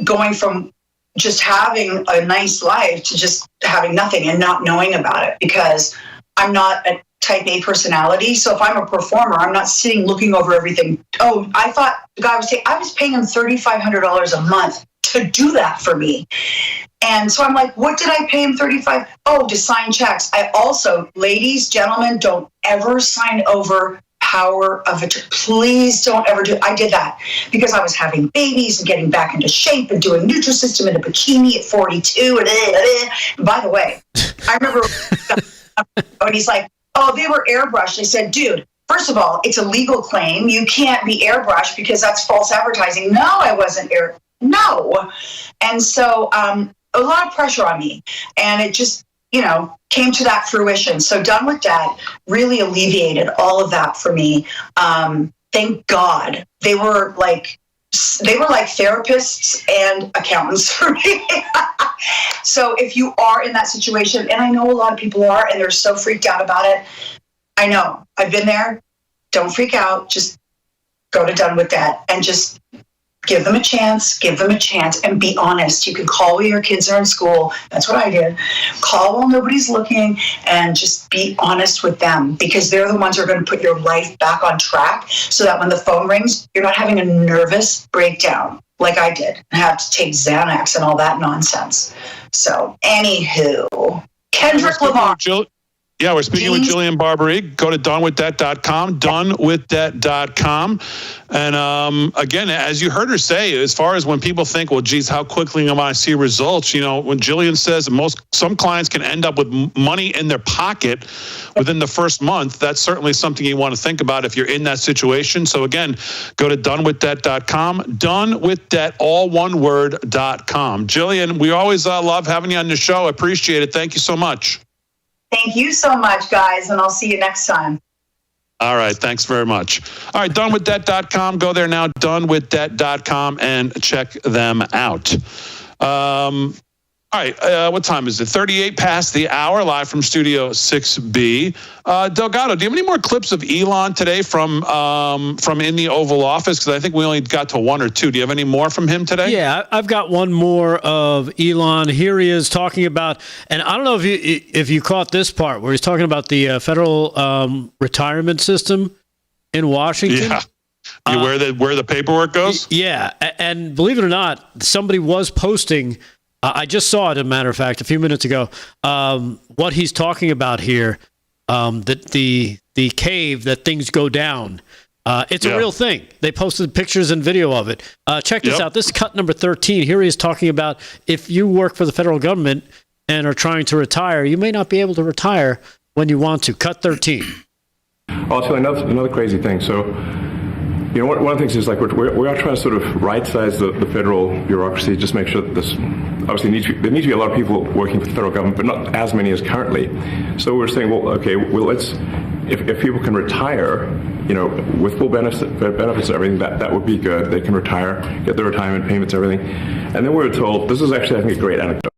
going from just having a nice life to just having nothing and not knowing about it, because I'm not a type A personality. So if I'm a performer, I'm not sitting looking over everything. Oh, I thought the guy was saying, I was paying him $3,500 a month to do that for me. And so I'm like, what did I pay him $35? Oh, to sign checks. I also, ladies, gentlemen, don't ever sign over power of attorney. Please don't ever do it. I did that because I was having babies and getting back into shape and doing Nutrisystem in a bikini at 42. And by the way, I remember when he's like, oh, they were airbrushed. I said, dude, first of all, it's a legal claim. You can't be airbrushed because that's false advertising. No, I wasn't No. And so a lot of pressure on me. And it just, came to that fruition. So Done With That really alleviated all of that for me. Thank God. They were like therapists and accountants for me. So if you are in that situation, and I know a lot of people are, and they're so freaked out about it, I know, I've been there, don't freak out. Just go to Done With Debt and just give them a chance, and be honest. You can call when your kids are in school. That's what I did. Call while nobody's looking and just be honest with them, because they're the ones who are going to put your life back on track so that when the phone rings, you're not having a nervous breakdown like I did and have to take Xanax and all that nonsense. So, anywho, Kendrick Lamar. Yeah, we're speaking with Jillian Barberie. Go to donewithdebt.com, donewithdebt.com. And again, as you heard her say, as far as when people think, well, geez, how quickly am I see results? You know, when Jillian says some clients can end up with money in their pocket within the first month, that's certainly something you want to think about if you're in that situation. So again, go to donewithdebt.com, donewithdebt, all one word.com. Jillian, we always love having you on the show. Appreciate it. Thank you so much. Thank you so much, guys, and I'll see you next time. All right. Thanks very much. All right. Donewithdebt.com. Go there now. Donewithdebt.com and check them out. All right. What time is it? 38 past the hour, live from Studio 6B. Delgado, do you have any more clips of Elon today from in the Oval Office? Because I think we only got to one or two. Do you have any more from him today? Yeah, I've got one more of Elon. Here he is talking about, and I don't know if you caught this part where he's talking about the federal retirement system in Washington. Yeah. Where the paperwork goes? Yeah. And believe it or not, somebody was posting, I just saw it, as a matter of fact, a few minutes ago, what he's talking about here, that the cave that things go down. It's a real thing. They posted pictures and video of it. Check this out. This is cut number 13. Here he is talking about if you work for the federal government and are trying to retire, you may not be able to retire when you want to. Cut 13. Also, another crazy thing. So, you know, one of the things is like we are trying to sort of right-size the federal bureaucracy, just make sure that this, obviously there needs to be a lot of people working for the federal government, but not as many as currently. So we're saying, well, okay, well, if people can retire, you know, with full benefits and everything, that would be good. They can retire, get their retirement payments, everything. And then we were told, this is actually, I think, a great anecdote.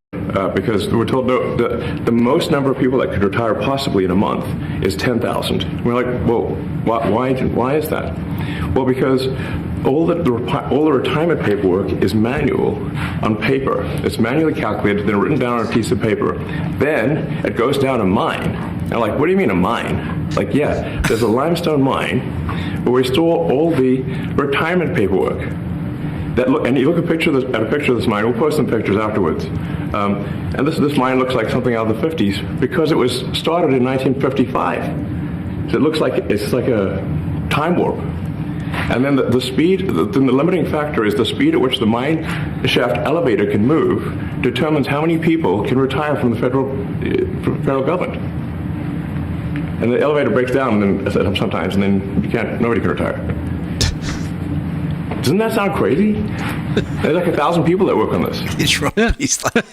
Because we're told the most number of people that could retire possibly in a month is 10,000. We're like, well, why is that? Well, because all the retirement paperwork is manual on paper. It's manually calculated, then written down on a piece of paper. Then it goes down a mine. And like, what do you mean a mine? Like, yeah, there's a limestone mine where we store all the retirement paperwork. And you look at a picture of this mine. We'll post some pictures afterwards. And this mine looks like something out of the 50s because it was started in 1955. So it looks like it's like a time warp. And then the speed, the limiting factor is the speed at which the mine shaft elevator can move determines how many people can retire from the federal government. And the elevator breaks down sometimes, and then nobody can retire. Doesn't that sound crazy? There's like 1,000 people that work on this. He's wrong. He's like,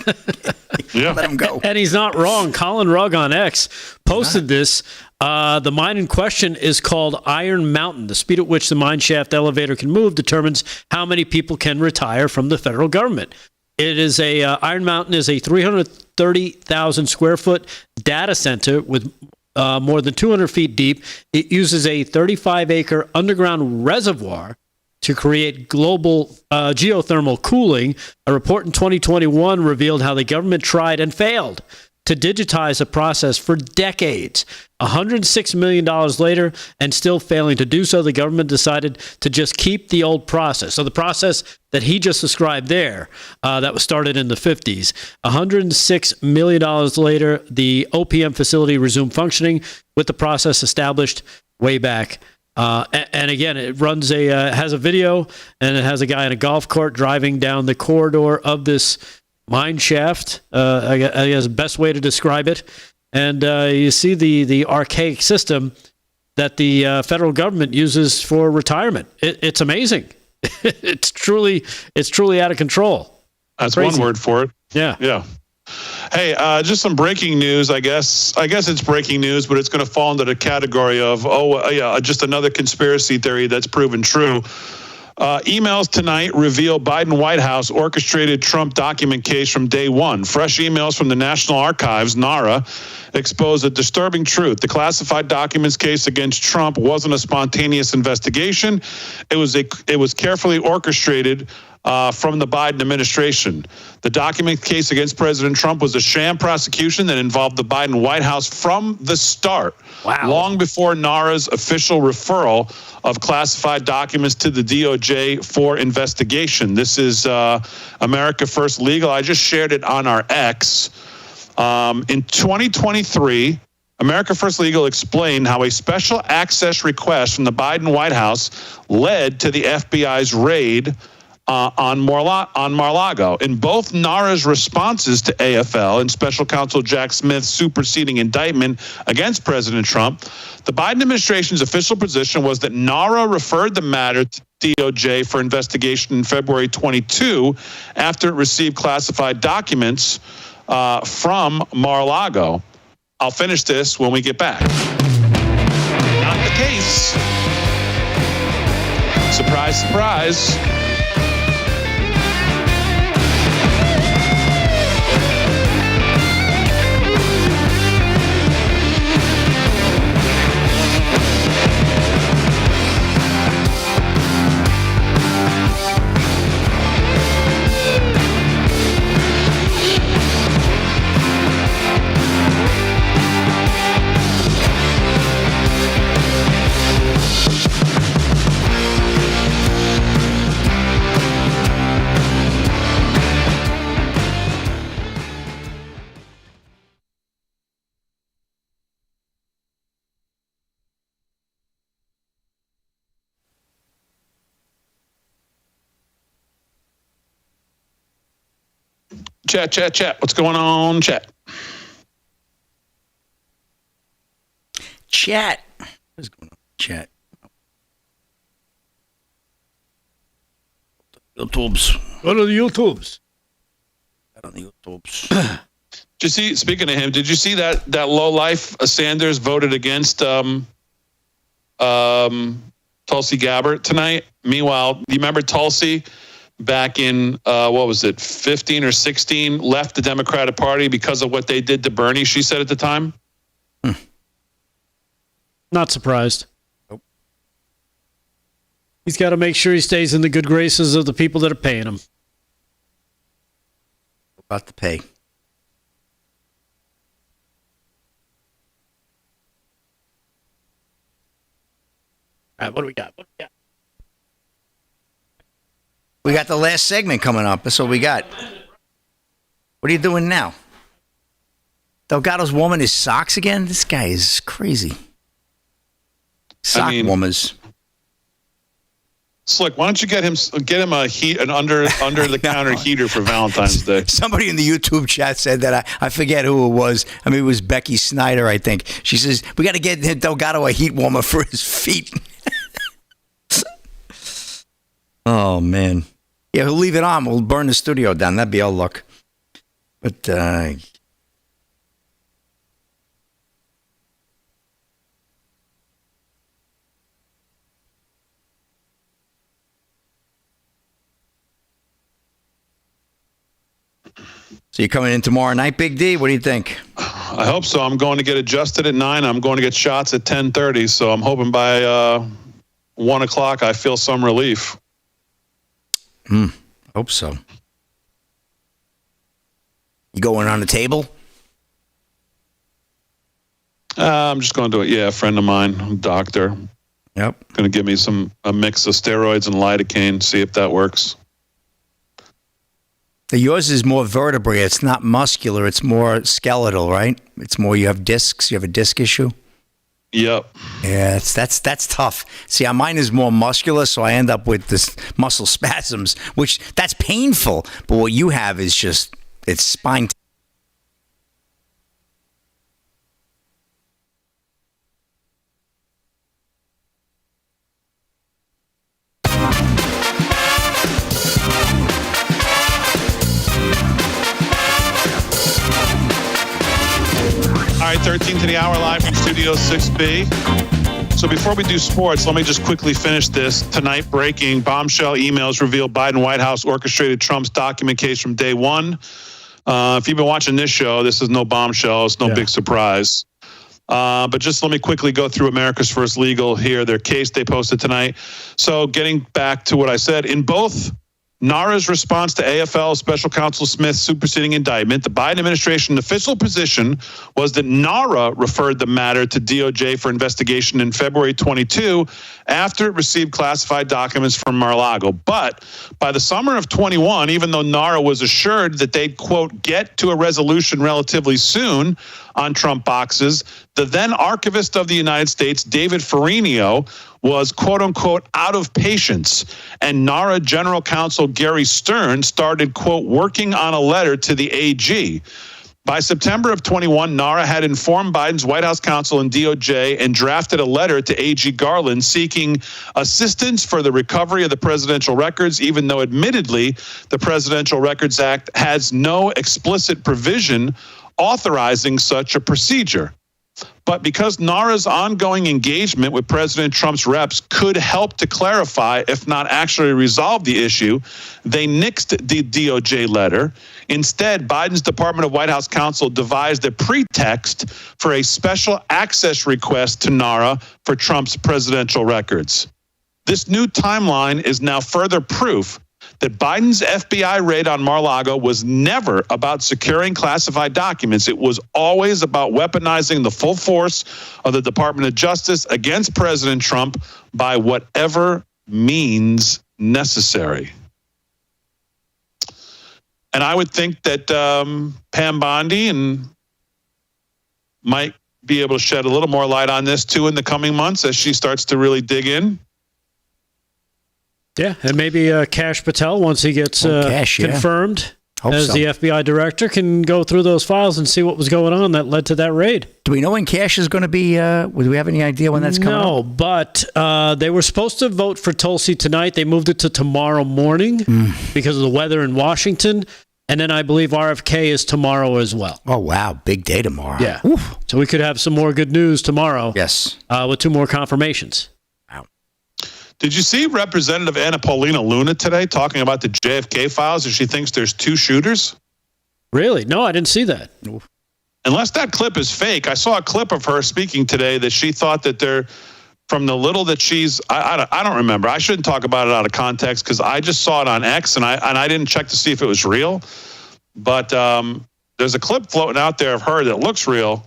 let him go. And he's not wrong. Colin Rugg on X posted this. The mine in question is called Iron Mountain. The speed at which the mine shaft elevator can move determines how many people can retire from the federal government. It is Iron Mountain is a 330,000 square foot data center with more than 200 feet deep. It uses a 35-acre underground reservoir to create global geothermal cooling. A report in 2021 revealed how the government tried and failed to digitize the process for decades. $106 million later, and still failing to do so, the government decided to just keep the old process. So the process that he just described there, that was started in the 50s. $106 million later, the OPM facility resumed functioning with the process established way back. And again, it runs has a video, and it has a guy in a golf cart driving down the corridor of this mine shaft. I guess the best way to describe it. And you see the archaic system that the federal government uses for retirement. It's amazing. It's truly out of control. That's crazy. One word for it. Yeah. Hey, just some breaking news. I guess it's breaking news, but it's going to fall into the category of just another conspiracy theory that's proven true. Emails tonight reveal Biden White House orchestrated Trump document case from day one. Fresh emails from the National Archives, NARA, expose a disturbing truth. The classified documents case against Trump wasn't a spontaneous investigation. It was carefully orchestrated from the Biden administration. The document case against President Trump was a sham prosecution that involved the Biden White House from the start. Wow. Long before NARA's official referral of classified documents to the DOJ for investigation. This is America First Legal. I just shared it on our X. In 2023, America First Legal explained how a special access request from the Biden White House led to the FBI's raid on Mar-a-Lago. In both NARA's responses to AFL and Special Counsel Jack Smith's superseding indictment against President Trump, the Biden administration's official position was that NARA referred the matter to DOJ for investigation in February 22 after it received classified documents from Mar-a-Lago. I'll finish this when we get back. Not the case. Surprise, surprise. Chat. What's going on, chat? What's going on, chat? YouTubes. Go to the YouTubes. On the YouTubes. Did you see? Speaking of him, did you see that low life Sanders voted against Tulsi Gabbard tonight? Meanwhile, do you remember Tulsi? Back in, 15 or 16, left the Democratic Party because of what they did to Bernie, she said at the time? Not surprised. Nope. He's got to make sure he stays in the good graces of the people that are paying him. About the pay. All right, what do we got? We got the last segment coming up. That's what we got. What are you doing now? Delgado's warming his socks again? This guy is crazy. Sock warmers. Slick, why don't you get him an under the counter heater for Valentine's Day? Somebody in the YouTube chat said that. I forget who it was. I mean, it was Becky Snyder, I think. She says, we got to get Delgado a heat warmer for his feet. Oh, man. Yeah, we'll leave it on. We'll burn the studio down. That'd be our luck. But, so you're coming in tomorrow night, Big D? What do you think? I hope so. I'm going to get adjusted at 9. I'm going to get shots at 10:30. So I'm hoping by 1 o'clock I feel some relief. Hope so. You going on the table? I'm just going to do it. Yeah, a friend of mine, doctor. Yep. Going to give me a mix of steroids and lidocaine, see if that works. Yours is more vertebrae. It's not muscular. It's more skeletal, right? It's more you have discs. You have a disc issue. Yep. Yeah, that's tough. See, mine is more muscular, so I end up with this muscle spasms, which that's painful. But what you have is just it's spine. All right, 13 to the hour live from Studio 6B. So before we do sports, let me just quickly finish this. Tonight, breaking bombshell emails reveal Biden White House orchestrated Trump's document case from day one. If you've been watching this show, this is no bombshell. It's no big surprise. But just let me quickly go through America's First Legal here, their case they posted tonight. So getting back to what I said, in both NARA's response to AFL Special Counsel Smith's superseding indictment, the Biden administration official position was that NARA referred the matter to DOJ for investigation in February 22 after it received classified documents from Mar-a-Lago. But by the summer of 21, even though NARA was assured that they'd, quote, get to a resolution relatively soon on Trump boxes, the then archivist of the United States, David Ferrigno, was, quote unquote, out of patience. And NARA General Counsel Gary Stern started, quote, working on a letter to the AG. By September of 21, NARA had informed Biden's White House counsel and DOJ and drafted a letter to AG Garland seeking assistance for the recovery of the presidential records, even though admittedly the Presidential Records Act has no explicit provision authorizing such a procedure. But because NARA's ongoing engagement with President Trump's reps could help to clarify, if not actually resolve the issue, they nixed the DOJ letter. Instead, Biden's Department of White House counsel devised a pretext for a special access request to NARA for Trump's presidential records. This new timeline is now further proof that Biden's FBI raid on Mar-a-Lago was never about securing classified documents. It was always about weaponizing the full force of the Department of Justice against President Trump by whatever means necessary. And I would think that Pam Bondi and might be able to shed a little more light on this too in the coming months as she starts to really dig in. Yeah, and maybe Kash Patel, once he gets confirmed as the FBI director, can go through those files and see what was going on that led to that raid. Do we know when Kash is going to be, do we have any idea when that's coming up? No, but they were supposed to vote for Tulsi tonight. They moved it to tomorrow morning because of the weather in Washington. And then I believe RFK is tomorrow as well. Oh, wow. Big day tomorrow. Yeah. Oof. So we could have some more good news tomorrow. Yes. With 2 more confirmations. Did you see Representative Anna Paulina Luna today talking about the JFK files and she thinks there's 2 shooters? Really? No, I didn't see that. Unless that clip is fake, I saw a clip of her speaking today that she thought that they're, from the little that she's, I don't remember. I shouldn't talk about it out of context because I just saw it on X and I didn't check to see if it was real. But there's a clip floating out there of her that looks real,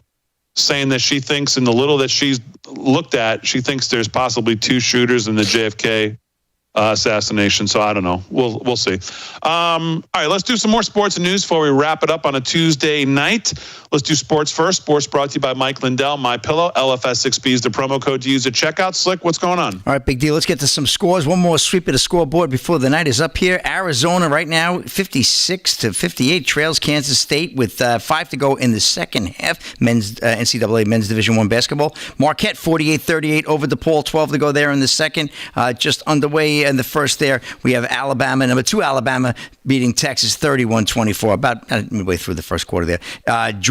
saying that she thinks in the little that she's looked at, she thinks there's possibly 2 shooters in the JFK assassination. So I don't know. We'll see. All right, let's do some more sports and news before we wrap it up on a Tuesday night. Let's do sports first. Sports brought to you by Mike Lindell, MyPillow. LFS6B is the promo code to use at checkout. Slick, what's going on? All right, big deal. Let's get to some scores. One more sweep of the scoreboard before the night is up here. Arizona right now, 56-58, trails Kansas State with 5 to go in the second half. Men's NCAA Men's Division I basketball. Marquette 48-38 over DePaul, 12 to go there in the second. Just underway in the first there. We have Alabama, number 2 Alabama, beating Texas 31-24, about midway through the first quarter there.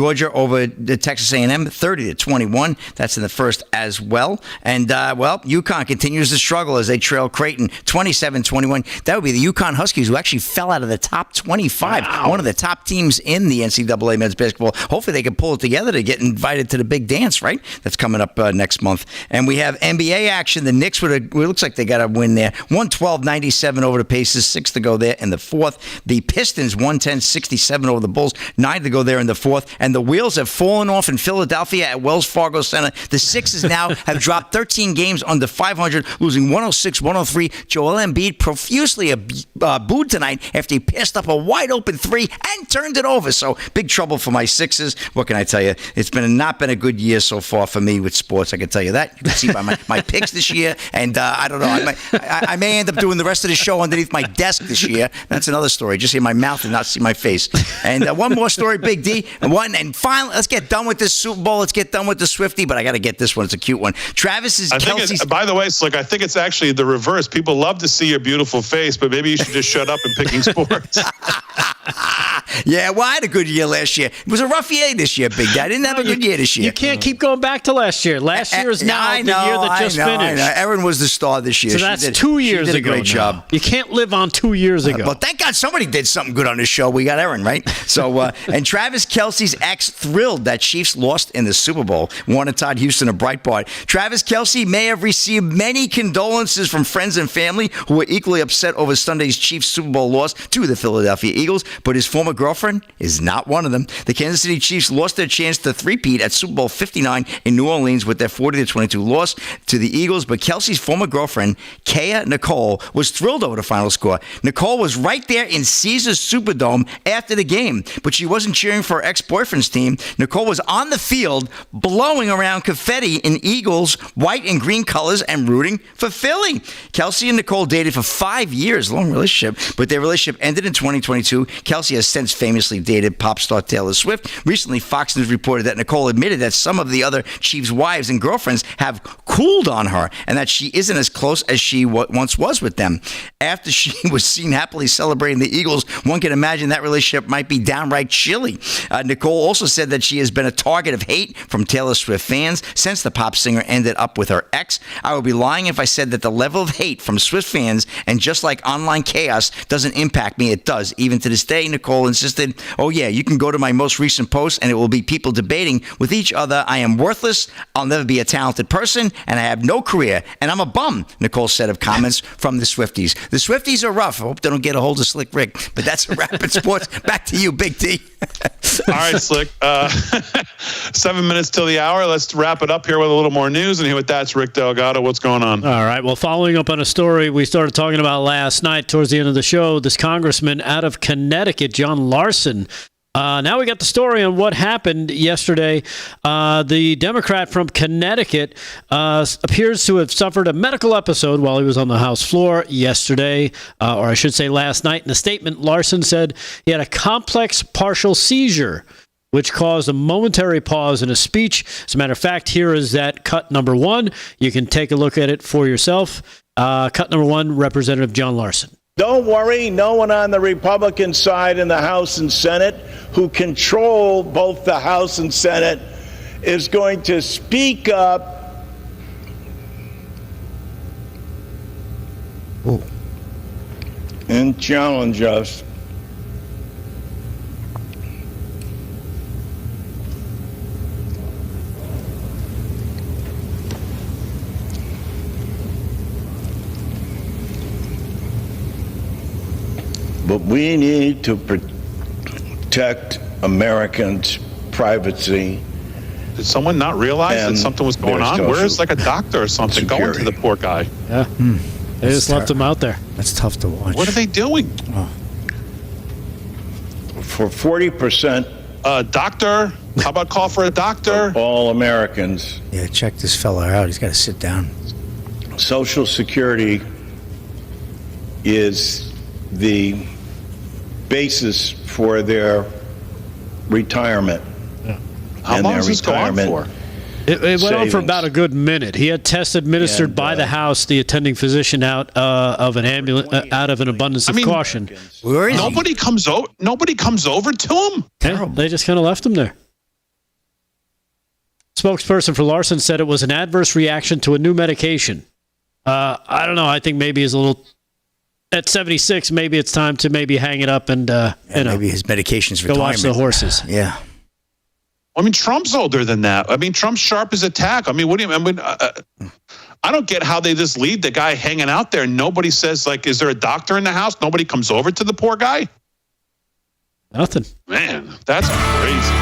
Georgia over the Texas A&M 30-21. That's in the first as well. And, UConn continues to struggle as they trail Creighton 27-21. That would be the UConn Huskies, who actually fell out of the top 25. Wow. One of the top teams in the NCAA men's basketball. Hopefully they can pull it together to get invited to the big dance, right? That's coming up next month. And we have NBA action. The Knicks, it looks like they got a win there. 112-97 over the Pacers, 6 to go there in the fourth. The Pistons 110-67 over the Bulls, 9 to go there in the fourth. And the wheels have fallen off in Philadelphia at Wells Fargo Center. The Sixers now have dropped 13 games under 500, losing 106-103. Joel Embiid profusely booed tonight after he passed up a wide-open 3 and turned it over. So big trouble for my Sixers. What can I tell you? It's not been a good year so far for me with sports. I can tell you that. You can see by my picks this year. And I don't know. I may end up doing the rest of the show underneath my desk this year. That's another story. Just hear my mouth and not see my face. And one more story, Big D. And finally, let's get done with this Super Bowl. Let's get done with the Swiftie, but I got to get this one. It's a cute one. By the way, Slick, I think it's actually the reverse. People love to see your beautiful face, but maybe you should just shut up and picking sports. Yeah, well, I had a good year last year. It was a rough year this year, Big Daddy. I didn't have a good year this year. You can't keep going back to last year. Last year is now the year that just finished. I know. Erin was the star this year. So that's 2 years ago. She did a great job. You can't live on 2 years ago. Well, thank God somebody did something good on this show. We got Erin, right? So, and Travis Kelce's ex thrilled that Chiefs lost in the Super Bowl. Warner Todd Houston of Breitbart. Travis Kelce may have received many condolences from friends and family who were equally upset over Sunday's Chiefs Super Bowl loss to the Philadelphia Eagles, but his former girlfriend is not one of them. The Kansas City Chiefs lost their chance to three-peat at Super Bowl 59 in New Orleans with their 40-22 loss to the Eagles, but Kelce's former girlfriend, Kaya Nicole, was thrilled over the final score. Nicole was right there in Caesars Superdome after the game, but she wasn't cheering for her ex-boyfriend's team. Nicole was on the field blowing around confetti in Eagles white and green colors and rooting for Philly. Kelce and Nicole dated for 5 years, long relationship, but their relationship ended in 2022. Kelce has since famously dated pop star Taylor Swift. Recently, Fox News reported that Nicole admitted that some of the other Chiefs' wives and girlfriends have cooled on her and that she isn't as close as she once was with them. After she was seen happily celebrating the Eagles, one can imagine that relationship might be downright chilly. Nicole also said that she has been a target of hate from Taylor Swift fans since the pop singer ended up with her ex. I would be lying if I said that the level of hate from Swift fans and just like online chaos doesn't impact me. It does. Even to this day, Nicole insisted, oh yeah, you can go to my most recent post and it will be people debating with each other. I am worthless. I'll never be a talented person and I have no career and I'm a bum, Nicole said of comments from the Swifties. The Swifties are rough. I hope they don't get a hold of Slick Rick, but that's a wrap in sports. Back to you, Big T. All right, Slick. 7 minutes till the hour. Let's wrap it up here with a little more news. And here with that's Rick Delgado. What's going on? All right. Well, following up on a story we started talking about last night towards the end of the show, this congressman out of Connecticut, John Larson. Now we got the story on what happened yesterday. The Democrat from Connecticut appears to have suffered a medical episode while he was on the House floor yesterday, or I should say last night. In a statement, Larson said he had a complex partial seizure, which caused a momentary pause in his speech. As a matter of fact, here is that cut number one. You can take a look at it for yourself. Cut number one, Representative John Larson. Don't worry, no one on the Republican side in the House and Senate who control both the House and Senate is going to speak up and challenge us. But we need to protect Americans' privacy. Did someone not realize that something was going on? Where's like a doctor or something going to the poor guy? Yeah. They just left him out there. That's tough to watch. What are they doing? For 40%. Doctor? How about call for a doctor? All Americans. Yeah, check this fella out. He's got to sit down. Social Security is the basis for their retirement. Yeah. How long does this go on for? It went on for about a good minute. He had tests administered by the House, the attending physician out of an ambulance, out of an abundance of caution. Where is nobody comes over. Nobody comes over to him. Yeah, they just kind of left him there. Spokesperson for Larson said it was an adverse reaction to a new medication. I don't know. I think maybe he's a little. At 76, maybe it's time to maybe hang it up and maybe his medication's retirement. Go watch the horses. Yeah. I mean, Trump's older than that. I mean, Trump's sharp as a tack. I mean, what do you? I mean, I don't get how they just leave the guy hanging out there. Nobody says like, "Is there a doctor in the house?" Nobody comes over to the poor guy. Nothing. Man, that's crazy.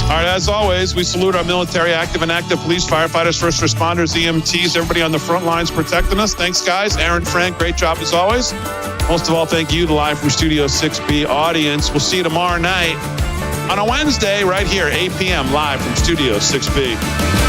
All right, as always, we salute our military, active and active police, firefighters, first responders, EMTs, everybody on the front lines protecting us. Thanks, guys. Aaron, Frank, great job as always. Most of all, thank you, the live from Studio 6B audience. We'll see you tomorrow night on a Wednesday right here, 8 p.m., live from Studio 6B.